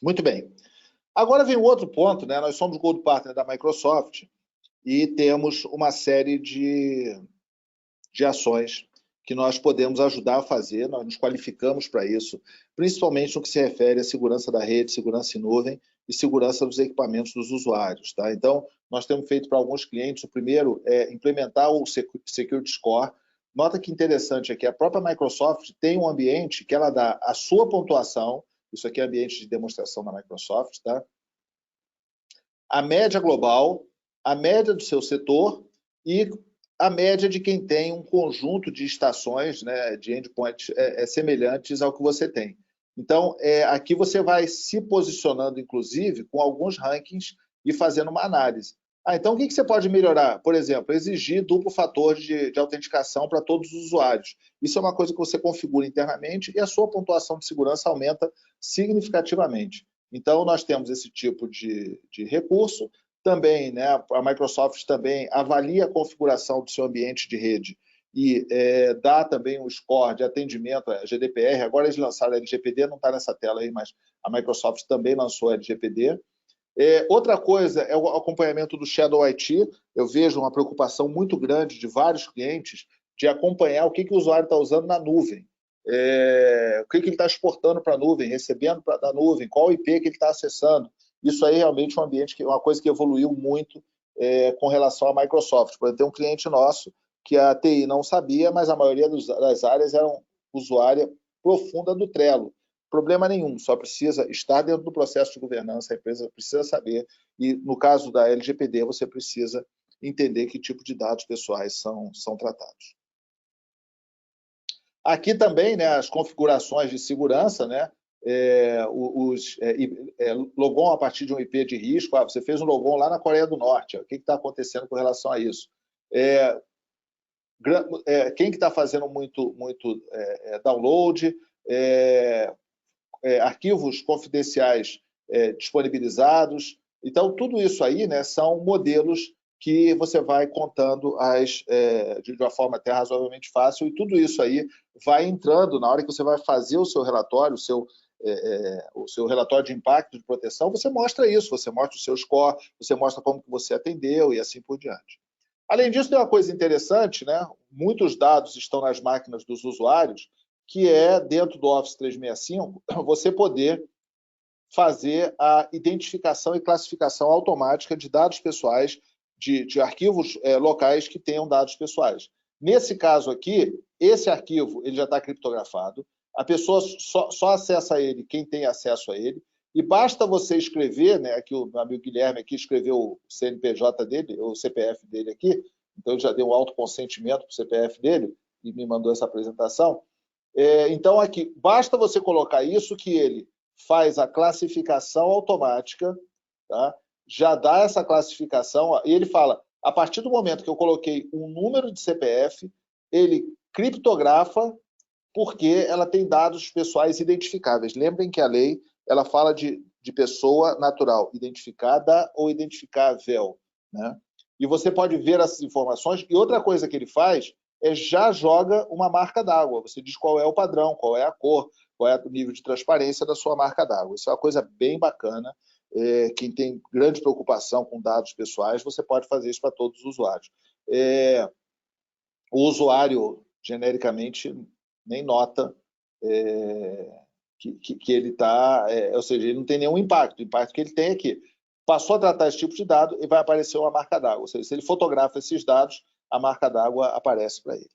Speaker 1: Muito bem. Agora vem o outro ponto, né? Nós somos Gold Partner da Microsoft e temos uma série de ações que nós podemos ajudar a fazer, nós nos qualificamos para isso, principalmente no que se refere à segurança da rede, segurança em nuvem e segurança dos equipamentos dos usuários. Tá? Então, nós temos feito para alguns clientes, o primeiro é implementar o Security Score. Nota que interessante aqui, a própria Microsoft tem um ambiente que ela dá a sua pontuação, isso aqui é ambiente de demonstração da Microsoft, tá? A média global, a média do seu setor e a média de quem tem um conjunto de estações, né, de endpoints semelhantes ao que você tem. Então, aqui você vai se posicionando, inclusive, com alguns rankings e fazendo uma análise. Então, o que você pode melhorar? Por exemplo, exigir duplo fator de autenticação para todos os usuários. Isso é uma coisa que você configura internamente e a sua pontuação de segurança aumenta significativamente. Então, nós temos esse tipo de recurso. Também, né, a Microsoft também avalia a configuração do seu ambiente de rede e dá também um score de atendimento à GDPR. Agora eles lançaram a LGPD, não está nessa tela aí, mas a Microsoft também lançou a LGPD. Outra coisa é o acompanhamento do Shadow IT. Eu vejo uma preocupação muito grande de vários clientes de acompanhar o que o usuário está usando na nuvem. O que ele está exportando para a nuvem, recebendo da nuvem, qual IP que ele está acessando. Isso aí realmente é um ambiente, uma coisa que evoluiu muito com relação à Microsoft. Por exemplo, tem um cliente nosso que a TI não sabia, mas a maioria das áreas eram usuária profunda do Trello. Problema nenhum, só precisa estar dentro do processo de governança, a empresa precisa saber, e no caso da LGPD, você precisa entender que tipo de dados pessoais são tratados. Aqui também, né, as configurações de segurança, né, logon a partir de um IP de risco. Você fez um logon lá na Coreia do Norte, o que está acontecendo com relação a isso? Quem que está fazendo muito download, arquivos confidenciais disponibilizados. Então, tudo isso aí, né, são modelos que você vai contando de uma forma até razoavelmente fácil, e tudo isso aí vai entrando na hora que você vai fazer o seu relatório, o seu relatório de impacto de proteção, você mostra isso, você mostra o seu score, você mostra como que você atendeu e assim por diante. Além disso, tem uma coisa interessante, né? Muitos dados estão nas máquinas dos usuários, que é, dentro do Office 365, você poder fazer a identificação e classificação automática de dados pessoais, de arquivos locais que tenham dados pessoais. Nesse caso aqui, esse arquivo ele já está criptografado, a pessoa só acessa ele quem tem acesso a ele, e basta você escrever, né, aqui o meu amigo Guilherme aqui escreveu o CNPJ dele, o CPF dele aqui, então ele já deu um autoconsentimento para o CPF dele e me mandou essa apresentação. Então aqui, basta você colocar isso que ele faz a classificação automática, tá? Já dá essa classificação, e ele fala, a partir do momento que eu coloquei um número de CPF, ele criptografa porque ela tem dados pessoais identificáveis. Lembrem que a lei ela fala de pessoa natural identificada ou identificável, né? E você pode ver essas informações, e outra coisa que ele faz já joga uma marca d'água, você diz qual é o padrão, qual é a cor, qual é o nível de transparência da sua marca d'água. Isso é uma coisa bem bacana. Quem tem grande preocupação com dados pessoais, você pode fazer isso para todos os usuários. O usuário, genericamente, nem nota que ele está... ou seja, ele não tem nenhum impacto. O impacto que ele tem é que passou a tratar esse tipo de dado e vai aparecer uma marca d'água. Ou seja, se ele fotografa esses dados, a marca d'água aparece para ele.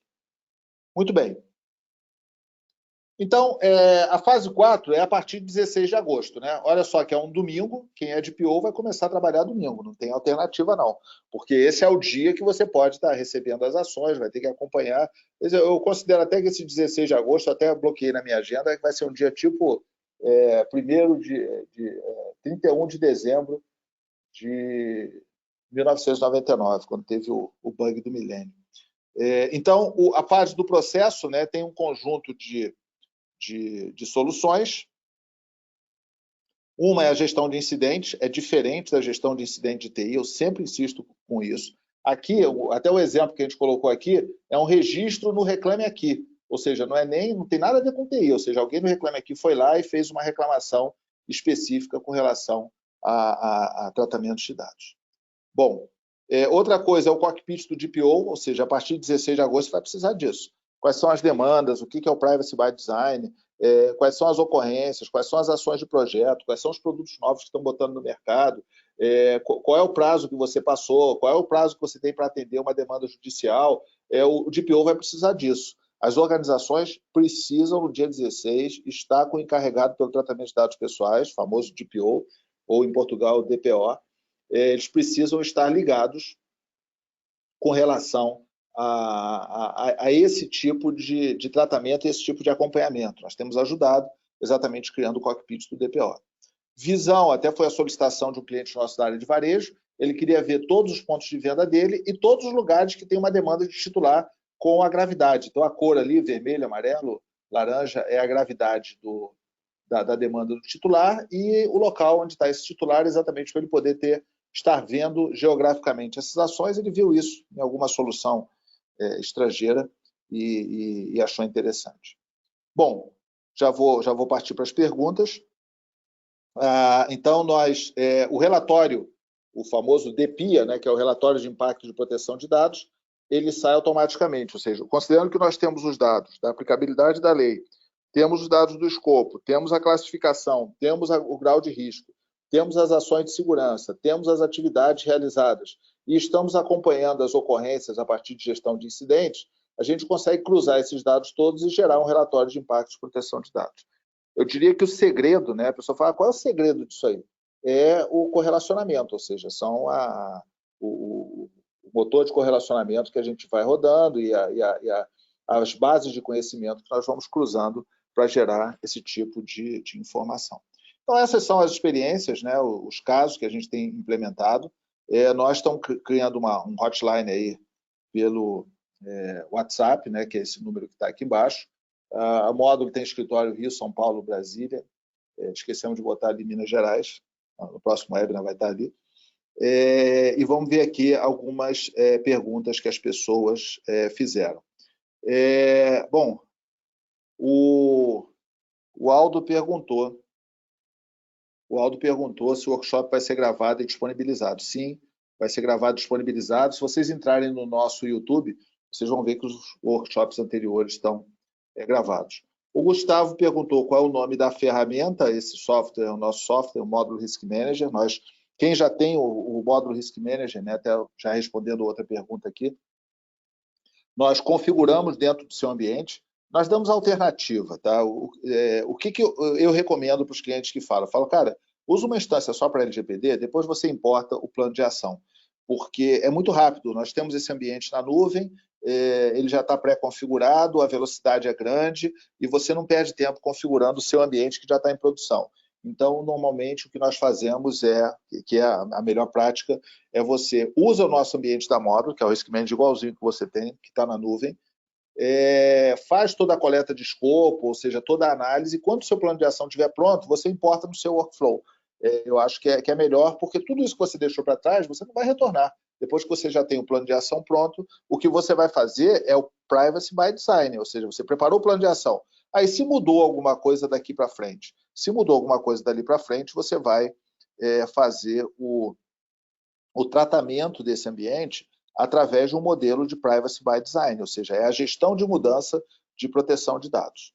Speaker 1: Muito bem. Então, a fase 4 é a partir de 16 de agosto, né? Olha só que é um domingo, quem é de PO vai começar a trabalhar domingo, não tem alternativa não, porque esse é o dia que você pode estar recebendo as ações, vai ter que acompanhar. Eu considero até que esse 16 de agosto, até bloqueei na minha agenda, que vai ser um dia tipo 31 de dezembro de 1999, quando teve o bug do milênio. Então, a fase do processo, né, tem um conjunto de soluções. Uma é a gestão de incidentes, é diferente da gestão de incidente de TI, eu sempre insisto com isso. Aqui, até o exemplo que a gente colocou aqui, é um registro no Reclame Aqui, ou seja, não tem nada a ver com TI, ou seja, alguém no Reclame Aqui foi lá e fez uma reclamação específica com relação a tratamentos de dados. Bom, outra coisa é o cockpit do DPO, ou seja, a partir de 16 de agosto você vai precisar disso. Quais são as demandas, o que é o Privacy by Design, quais são as ocorrências, quais são as ações de projeto, quais são os produtos novos que estão botando no mercado, qual é o prazo que você passou, qual é o prazo que você tem para atender uma demanda judicial. O DPO vai precisar disso. As organizações precisam, no dia 16, estar com o encarregado pelo tratamento de dados pessoais, famoso DPO, ou em Portugal, DPO. Eles precisam estar ligados com relação a esse tipo de tratamento, esse tipo de acompanhamento. Nós temos ajudado exatamente criando o cockpit do DPO. Visão, até foi a solicitação de um cliente nosso da área de varejo, ele queria ver todos os pontos de venda dele e todos os lugares que tem uma demanda de titular com a gravidade. Então, a cor ali, vermelho, amarelo, laranja, é a gravidade da demanda do titular, e o local onde está esse titular, exatamente para ele poder estar vendo geograficamente essas ações. Ele viu isso em alguma solução estrangeira e achou interessante. Bom, já vou partir para as perguntas. Então, o relatório, o famoso DPIA, né, que é o Relatório de Impacto de Proteção de Dados, ele sai automaticamente, ou seja, considerando que nós temos os dados da aplicabilidade da lei, temos os dados do escopo, temos a classificação, temos o grau de risco, temos as ações de segurança, temos as atividades realizadas e estamos acompanhando as ocorrências a partir de gestão de incidentes, a gente consegue cruzar esses dados todos e gerar um relatório de impacto de proteção de dados. Eu diria que o segredo, né, a pessoa fala, qual é o segredo disso aí? É o correlacionamento, ou seja, são o motor de correlacionamento que a gente vai rodando e as bases de conhecimento que nós vamos cruzando para gerar esse tipo de informação. Então, essas são as experiências, né, os casos que a gente tem implementado. Nós estamos criando um hotline aí pelo WhatsApp, né, que é esse número que está aqui embaixo. A Módulo tem escritório Rio, São Paulo, Brasília. Esquecemos de botar ali Minas Gerais. No próximo webinar vai estar ali. E vamos ver aqui algumas perguntas que as pessoas fizeram. Bom, o Aldo perguntou se o workshop vai ser gravado e disponibilizado. Sim, vai ser gravado e disponibilizado. Se vocês entrarem no nosso YouTube, vocês vão ver que os workshops anteriores estão gravados. O Gustavo perguntou qual é o nome da ferramenta. Esse software é o nosso software, o Módulo Risk Manager. Quem já tem o Módulo Risk Manager, né, até já respondendo outra pergunta aqui, nós configuramos dentro do seu ambiente. Nós damos alternativa, tá? O que eu recomendo para os clientes que falam? Eu falo, cara, usa uma instância só para LGPD, depois você importa o plano de ação, porque é muito rápido. Nós temos esse ambiente na nuvem, ele já está pré-configurado, a velocidade é grande e você não perde tempo configurando o seu ambiente que já está em produção. Então, normalmente, o que nós fazemos que é a melhor prática, é você usa o nosso ambiente da Módulo, que é o Risk Manager igualzinho que você tem, que está na nuvem, faz toda a coleta de escopo, ou seja, toda a análise, e quando o seu plano de ação estiver pronto, você importa no seu workflow. Eu acho que é melhor, porque tudo isso que você deixou para trás, você não vai retornar. Depois que você já tem o plano de ação pronto, o que você vai fazer é o Privacy by Design, ou seja, você preparou o plano de ação. Aí, se mudou alguma coisa daqui para frente, dali para frente, você vai fazer o tratamento desse ambiente através de um modelo de Privacy by Design, ou seja, é a gestão de mudança de proteção de dados.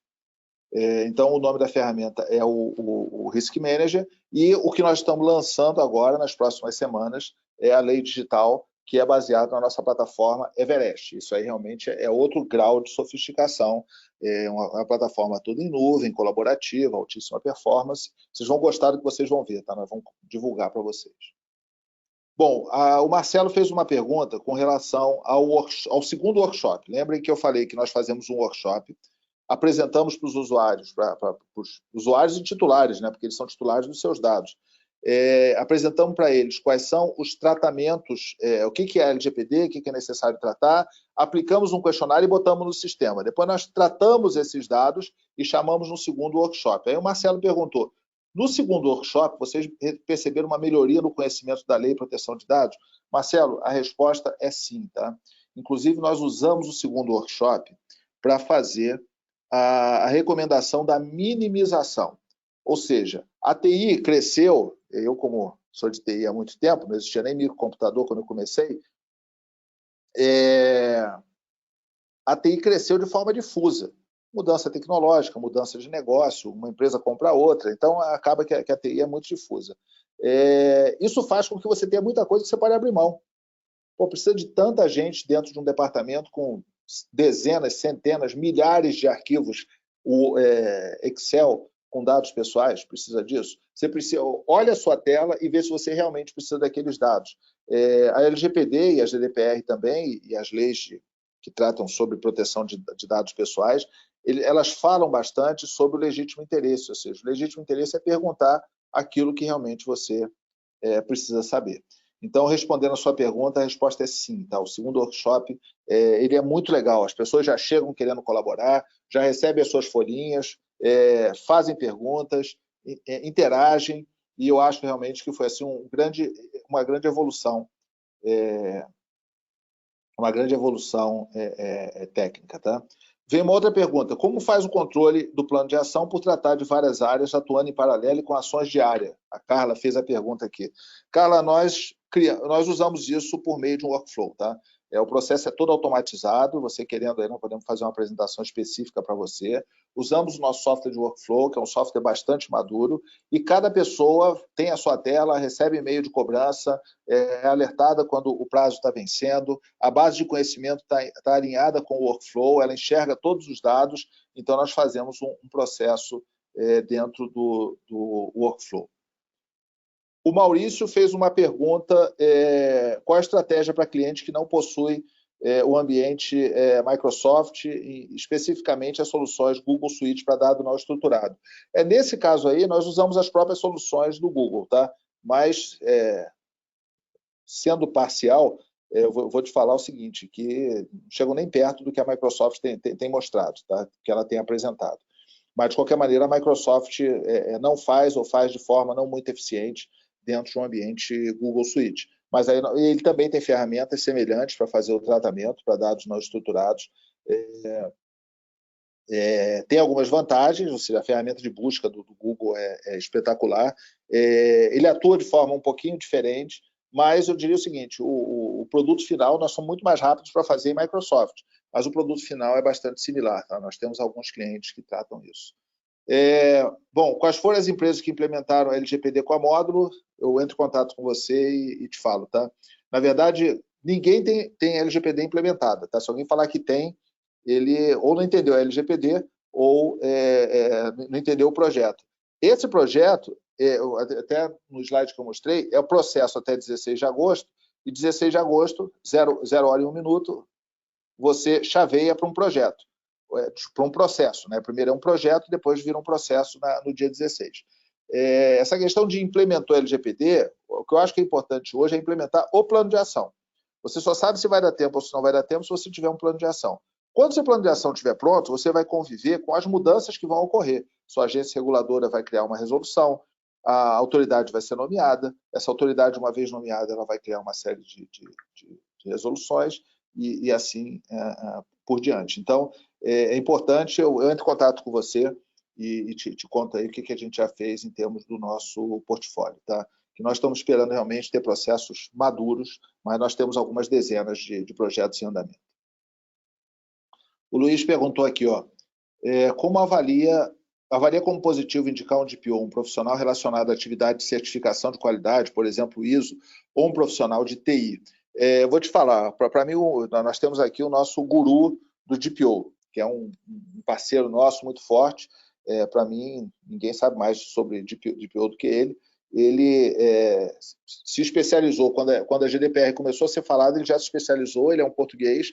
Speaker 1: Então, o nome da ferramenta é o Risk Manager, e o que nós estamos lançando agora, nas próximas semanas, é a Lei Digital, que é baseada na nossa plataforma Everest. Isso aí realmente é outro grau de sofisticação, é uma plataforma toda em nuvem, colaborativa, altíssima performance. Vocês vão gostar do que vocês vão ver, tá? Nós vamos divulgar para vocês. Bom, o Marcelo fez uma pergunta com relação ao segundo workshop. Lembrem que eu falei que nós fazemos um workshop, apresentamos para os usuários, para os usuários e titulares, né, porque eles são titulares dos seus dados. Apresentamos para eles quais são os tratamentos, o que é LGPD, o que é necessário tratar, aplicamos um questionário e botamos no sistema. Depois nós tratamos esses dados e chamamos no segundo workshop. Aí o Marcelo perguntou, no segundo workshop, vocês perceberam uma melhoria no conhecimento da lei de proteção de dados? Marcelo, a resposta é sim, tá? Inclusive, nós usamos o segundo workshop para fazer a recomendação da minimização. Ou seja, a TI cresceu, eu como sou de TI há muito tempo, não existia nem microcomputador quando eu comecei, a TI cresceu de forma difusa. Mudança tecnológica, mudança de negócio, uma empresa compra outra, então acaba que a TI é muito difusa. Isso faz com que você tenha muita coisa que você pode abrir mão. Precisa de tanta gente dentro de um departamento com dezenas, centenas, milhares de arquivos, o Excel com dados pessoais, precisa disso. Você precisa, olha a sua tela e vê se você realmente precisa daqueles dados. A LGPD e a GDPR também, e as leis que tratam sobre proteção de dados pessoais, elas falam bastante sobre o legítimo interesse, ou seja, o legítimo interesse é perguntar aquilo que realmente você precisa saber. Então, respondendo a sua pergunta, a resposta é sim. Tá? O segundo workshop ele é muito legal. As pessoas já chegam querendo colaborar, já recebem as suas folhinhas, fazem perguntas, interagem, e eu acho realmente que foi assim, uma grande evolução, técnica. Tá? Vem uma outra pergunta. Como faz o controle do plano de ação por tratar de várias áreas, atuando em paralelo e com ações de área? A Carla fez a pergunta aqui. Carla, nós usamos isso por meio de um workflow. Tá? O processo é todo automatizado, você querendo aí, não podemos fazer uma apresentação específica para você. Usamos o nosso software de workflow, que é um software bastante maduro, e cada pessoa tem a sua tela, recebe e-mail de cobrança, é alertada quando o prazo está vencendo, a base de conhecimento está alinhada com o workflow, ela enxerga todos os dados, então nós fazemos um processo dentro do workflow. O Maurício fez uma pergunta, qual a estratégia para cliente que não possui o ambiente Microsoft, e especificamente as soluções Google Suite para dado não estruturado? Nesse caso aí, nós usamos as próprias soluções do Google, tá? Mas, sendo parcial, eu vou te falar o seguinte, que não chegam nem perto do que a Microsoft tem mostrado, tá? Que ela tem apresentado. Mas, de qualquer maneira, a Microsoft não faz ou faz de forma não muito eficiente. dentro de um ambiente Google Suite. Mas aí ele também tem ferramentas semelhantes para fazer o tratamento para dados não estruturados. Tem algumas vantagens, ou seja, a ferramenta de busca do Google é espetacular. Ele atua de forma um pouquinho diferente, mas eu diria o seguinte, o produto final, nós somos muito mais rápidos para fazer em Microsoft, mas o produto final é bastante similar. Tá? Nós temos alguns clientes que tratam isso. Bom, quais foram as empresas que implementaram a LGPD com a Módulo? Eu entro em contato com você e te falo. Tá? Na verdade, ninguém tem LGPD implementada. Tá? Se alguém falar que tem, ele ou não entendeu a LGPD ou não entendeu o projeto. Esse projeto, até no slide que eu mostrei, é o processo até 16 de agosto, e 16 de agosto, 0 hora e 1 minuto, você chaveia para um projeto, para um processo. Né? Primeiro é um projeto, depois vira um processo no dia 16. Essa questão de implementar o LGPD, o que eu acho que é importante hoje é implementar o plano de ação. Você só sabe se vai dar tempo ou se não vai dar tempo se você tiver um plano de ação. Quando seu plano de ação estiver pronto, você vai conviver com as mudanças que vão ocorrer. Sua agência reguladora vai criar uma resolução, a autoridade vai ser nomeada, essa autoridade, uma vez nomeada, ela vai criar uma série de resoluções e assim por diante. Então, é importante, eu entro em contato com você e te conto aí o que a gente já fez em termos do nosso portfólio. Tá? Que nós estamos esperando realmente ter processos maduros, mas nós temos algumas dezenas de projetos em andamento. O Luiz perguntou aqui, como avalia como positivo indicar um DPO, um profissional relacionado à atividade de certificação de qualidade, por exemplo, ISO, ou um profissional de TI? Vou te falar, para mim, nós temos aqui o nosso guru do DPO, que é um parceiro nosso muito forte. Para mim, ninguém sabe mais sobre DPO do que ele. Ele se especializou, quando a GDPR começou a ser falada, ele já se especializou, ele é um português,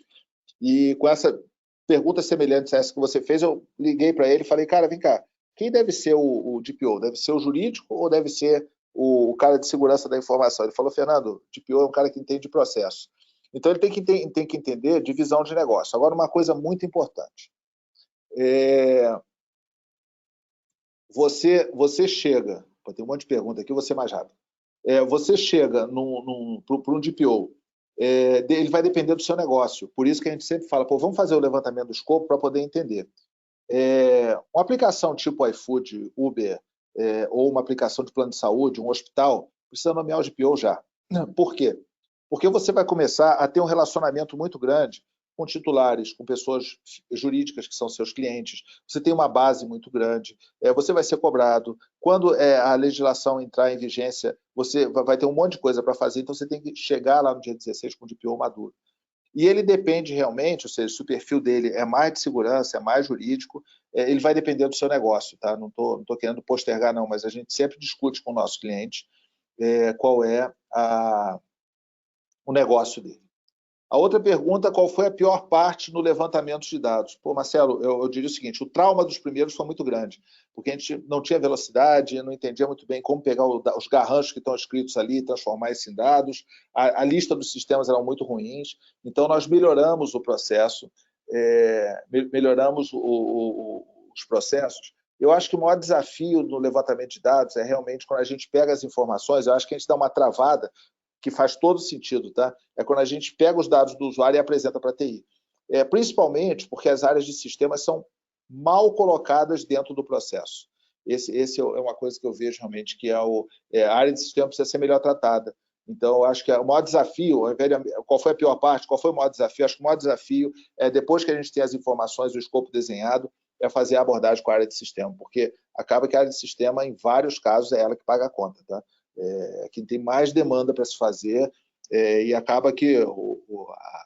Speaker 1: e com essa pergunta semelhante a essa que você fez, eu liguei para ele e falei, cara, vem cá, quem deve ser o DPO? Deve ser o jurídico ou deve ser o cara de segurança da informação? Ele falou, Fernando, DPO é um cara que entende processo. Então, ele tem que entender divisão de negócio. Agora, uma coisa muito importante. Você chega... Tem um monte de pergunta aqui, eu vou ser mais rápido. Você chega para um DPO, ele vai depender do seu negócio. Por isso que a gente sempre fala, vamos fazer o levantamento do escopo para poder entender. Uma aplicação tipo iFood, Uber, ou uma aplicação de plano de saúde, um hospital, precisa nomear o DPO já. Por quê? Porque você vai começar a ter um relacionamento muito grande com titulares, com pessoas jurídicas que são seus clientes, você tem uma base muito grande, você vai ser cobrado. Quando a legislação entrar em vigência, você vai ter um monte de coisa para fazer, então você tem que chegar lá no dia 16 com o DPO maduro. E ele depende realmente, ou seja, se o perfil dele é mais de segurança, é mais jurídico, ele vai depender do seu negócio. Tá? Não tô querendo postergar, não, mas a gente sempre discute com o nosso cliente qual é o negócio dele. A outra pergunta, qual foi a pior parte no levantamento de dados? Marcelo, eu diria o seguinte, o trauma dos primeiros foi muito grande, porque a gente não tinha velocidade, não entendia muito bem como pegar os garranchos que estão escritos ali e transformar isso em dados, a lista dos sistemas eram muito ruins, então nós melhoramos o processo, melhoramos os processos. Eu acho que o maior desafio no levantamento de dados é realmente quando a gente pega as informações, eu acho que a gente dá uma travada, que faz todo sentido, tá? É quando a gente pega os dados do usuário e apresenta para a TI. Principalmente porque as áreas de sistemas são mal colocadas dentro do processo. Esse é uma coisa que eu vejo realmente, que a área de sistema precisa ser melhor tratada. Então, eu acho que o maior desafio, qual foi a pior parte, qual foi o maior desafio? Acho que o maior desafio é, depois que a gente tem as informações, o escopo desenhado, é fazer a abordagem com a área de sistema, porque acaba que a área de sistema, em vários casos, é ela que paga a conta, tá? Quem tem mais demanda para se fazer, e acaba que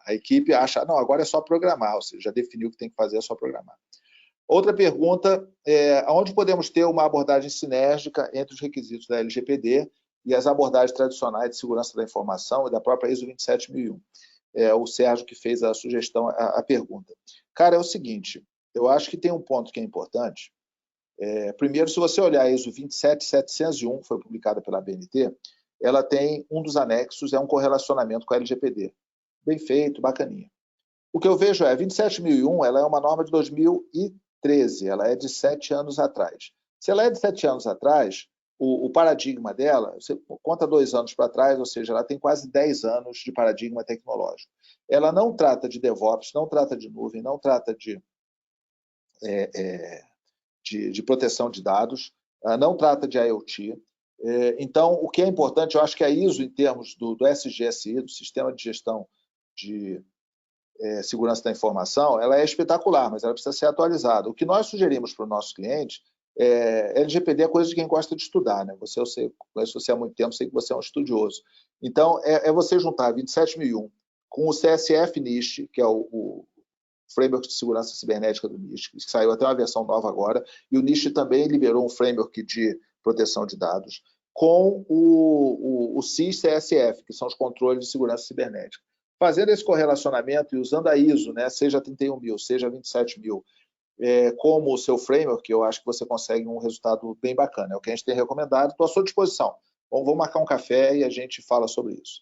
Speaker 1: a equipe acha, não, agora é só programar, ou seja, já definiu o que tem que fazer, é só programar. Outra pergunta, onde podemos ter uma abordagem sinérgica entre os requisitos da LGPD e as abordagens tradicionais de segurança da informação e da própria ISO 27001? O Sérgio que fez a sugestão, a pergunta. Cara, é o seguinte, eu acho que tem um ponto que é importante. Primeiro, se você olhar a ISO 27701, que foi publicada pela BNT, ela tem um dos anexos, é um correlacionamento com a LGPD. Bem feito, bacaninha. O que eu vejo a 27001, ela é uma norma de 2013, ela é de 7 anos atrás. Se ela é de 7 anos atrás, o paradigma dela, você conta 2 anos para trás, ou seja, ela tem quase 10 anos de paradigma tecnológico. Ela não trata de DevOps, não trata de nuvem, não trata de proteção de dados, não trata de IoT. Então, o que é importante, eu acho que a ISO, em termos do SGSI, do Sistema de Gestão de Segurança da Informação, ela é espetacular, mas ela precisa ser atualizada. O que nós sugerimos para os nossos clientes LGPD é coisa de quem gosta de estudar, né? Eu conheço você há muito tempo, sei que você é um estudioso. Então, você juntar 27001 com o CSF-NIST, que é o framework de segurança cibernética do NIST, que saiu até uma versão nova agora, e o NIST também liberou um framework de proteção de dados, com o CIS-CSF, que são os controles de segurança cibernética. Fazendo esse correlacionamento e usando a ISO, né, seja 31.000, seja 27.000, como o seu framework, eu acho que você consegue um resultado bem bacana. É o que a gente tem recomendado, estou à sua disposição. Bom, vamos marcar um café e a gente fala sobre isso.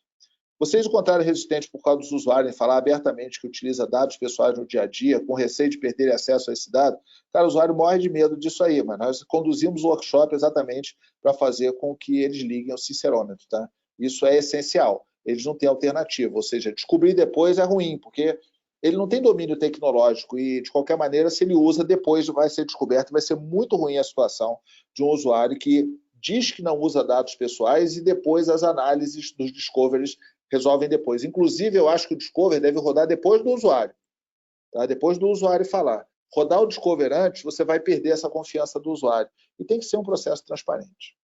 Speaker 1: Vocês encontraram resistente por causa dos usuários em falar abertamente que utiliza dados pessoais no dia a dia, com receio de perder acesso a esse dado? Cara, o usuário morre de medo disso aí, mas nós conduzimos o workshop exatamente para fazer com que eles liguem ao sincerômetro, tá? Isso é essencial. Eles não têm alternativa, ou seja, descobrir depois é ruim, porque ele não tem domínio tecnológico e, de qualquer maneira, se ele usa, depois vai ser descoberto, vai ser muito ruim a situação de um usuário que diz que não usa dados pessoais e depois as análises dos discoveries resolvem depois. Inclusive, eu acho que o discovery deve rodar depois do usuário, tá? Depois do usuário falar. Rodar o discovery antes, você vai perder essa confiança do usuário. E tem que ser um processo transparente.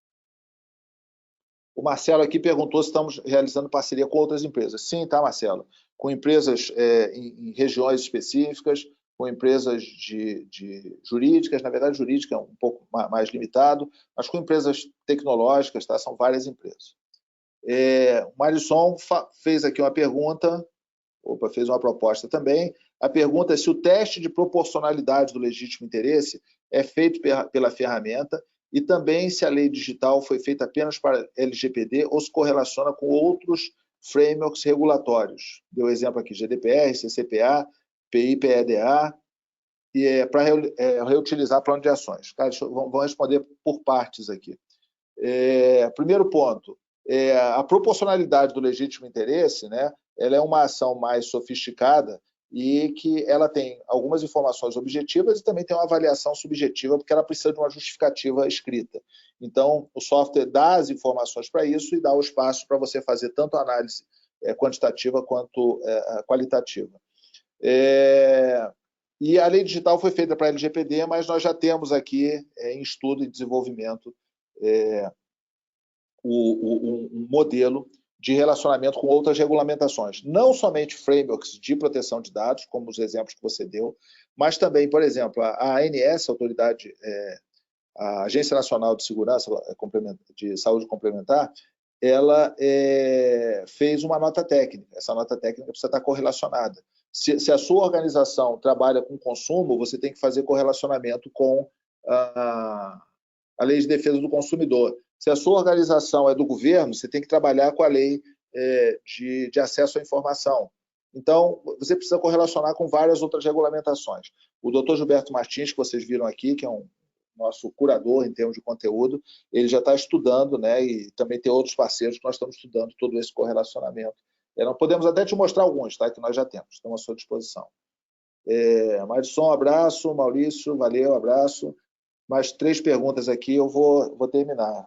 Speaker 1: O Marcelo aqui perguntou se estamos realizando parceria com outras empresas. Sim, tá, Marcelo. Com empresas em regiões específicas, com empresas de jurídicas, na verdade, jurídica é um pouco mais limitado, mas com empresas tecnológicas, tá? São várias empresas. O Marisson fez aqui uma pergunta, fez uma proposta também. A pergunta é se o teste de proporcionalidade do legítimo interesse é feito pela ferramenta e também se a lei digital foi feita apenas para LGPD ou se correlaciona com outros frameworks regulatórios. Deu exemplo aqui, GDPR, CCPA, PIPEDA, e para reutilizar plano de ações. Cara, vamos responder por partes aqui. Primeiro ponto, a proporcionalidade do legítimo interesse, né, ela é uma ação mais sofisticada e que ela tem algumas informações objetivas e também tem uma avaliação subjetiva, porque ela precisa de uma justificativa escrita. Então, o software dá as informações para isso e dá o espaço para você fazer tanto a análise quantitativa quanto qualitativa. E a lei digital foi feita para a LGPD, mas nós já temos aqui em estudo e desenvolvimento um modelo de relacionamento com outras regulamentações. Não somente frameworks de proteção de dados, como os exemplos que você deu, mas também, por exemplo, a ANS, a Agência Nacional de Segurança de Saúde Complementar, ela fez uma nota técnica. Essa nota técnica precisa estar correlacionada. Se a sua organização trabalha com consumo, você tem que fazer correlacionamento com a Lei de Defesa do Consumidor. Se a sua organização é do governo, você tem que trabalhar com a lei de acesso à informação. Então, você precisa correlacionar com várias outras regulamentações. O doutor Gilberto Martins, que vocês viram aqui, que é um nosso curador em termos de conteúdo, ele já está estudando, né, e também tem outros parceiros que nós estamos estudando todo esse correlacionamento. Nós podemos até te mostrar alguns, tá, que nós já temos, estamos à sua disposição. Marisson, abraço. Maurício, valeu, abraço. Mais 3 perguntas aqui, eu vou terminar.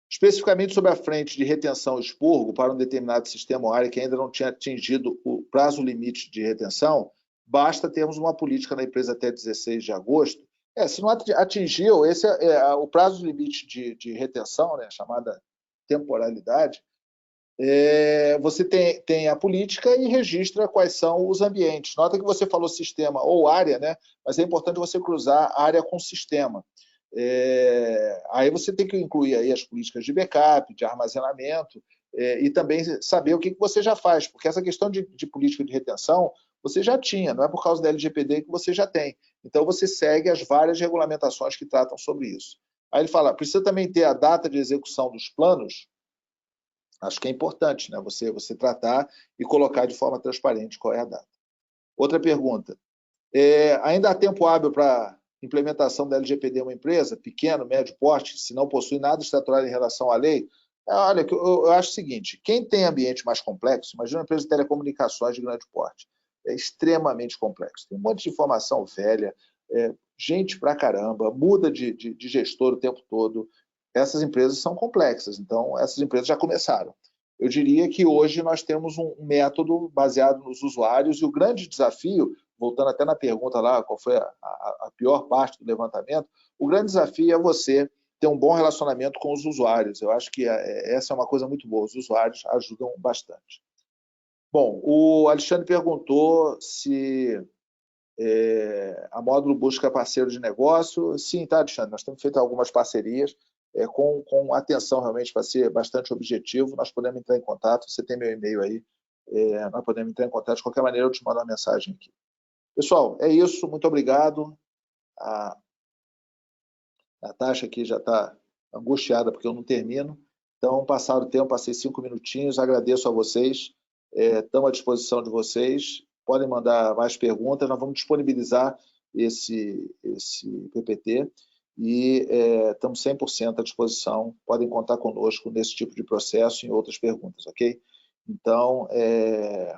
Speaker 1: Especificamente sobre a frente de retenção e expurgo para um determinado sistema ou área que ainda não tinha atingido o prazo limite de retenção, basta termos uma política na empresa até 16 de agosto. Se não atingiu, esse o prazo limite de retenção, né, chamada temporalidade, você tem a política e registra quais são os ambientes. Nota que você falou sistema ou área, né, mas é importante você cruzar área com sistema. Aí você tem que incluir aí as políticas de backup, de armazenamento, e também saber o que você já faz, porque essa questão de política de retenção você já tinha, não é por causa da LGPD que você já tem. Então você segue as várias regulamentações que tratam sobre isso. Aí ele fala, precisa também ter a data de execução dos planos. Acho que é importante, né, você tratar e colocar de forma transparente qual é a data. Outra pergunta. Ainda há tempo hábil para implementação da LGPD em uma empresa, pequeno, médio porte, se não possui nada estatutário em relação à lei, olha, eu acho o seguinte, quem tem ambiente mais complexo, imagina uma empresa de telecomunicações de grande porte, é extremamente complexo, tem um monte de informação velha, gente pra caramba, muda de gestor o tempo todo, essas empresas são complexas, então essas empresas já começaram. Eu diria que hoje nós temos um método baseado nos usuários e o grande desafio, voltando até na pergunta lá, qual foi a pior parte do levantamento, o grande desafio é você ter um bom relacionamento com os usuários. Eu acho que essa é uma coisa muito boa, os usuários ajudam bastante. Bom, o Alexandre perguntou se a Módulo busca parceiro de negócio. Sim, tá, Alexandre, nós temos feito algumas parcerias, com atenção realmente para ser bastante objetivo, nós podemos entrar em contato, você tem meu e-mail aí, nós podemos entrar em contato, de qualquer maneira eu te mando uma mensagem aqui. Pessoal, é isso, muito obrigado. A Natasha aqui já está angustiada porque eu não termino, então, passado o tempo, passei 5 minutinhos, agradeço a vocês, estamos à disposição de vocês, podem mandar mais perguntas, nós vamos disponibilizar esse PPT, e estamos 100% à disposição, podem contar conosco nesse tipo de processo e em outras perguntas, ok? Então,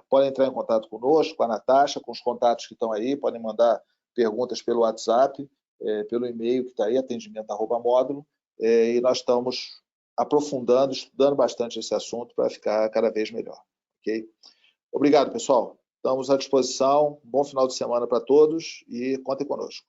Speaker 1: podem entrar em contato conosco, com a Natasha, com os contatos que estão aí, podem mandar perguntas pelo WhatsApp, pelo e-mail que está aí, atendimento@módulo, e nós estamos aprofundando, estudando bastante esse assunto para ficar cada vez melhor, ok? Obrigado, pessoal. Estamos à disposição, bom final de semana para todos e contem conosco.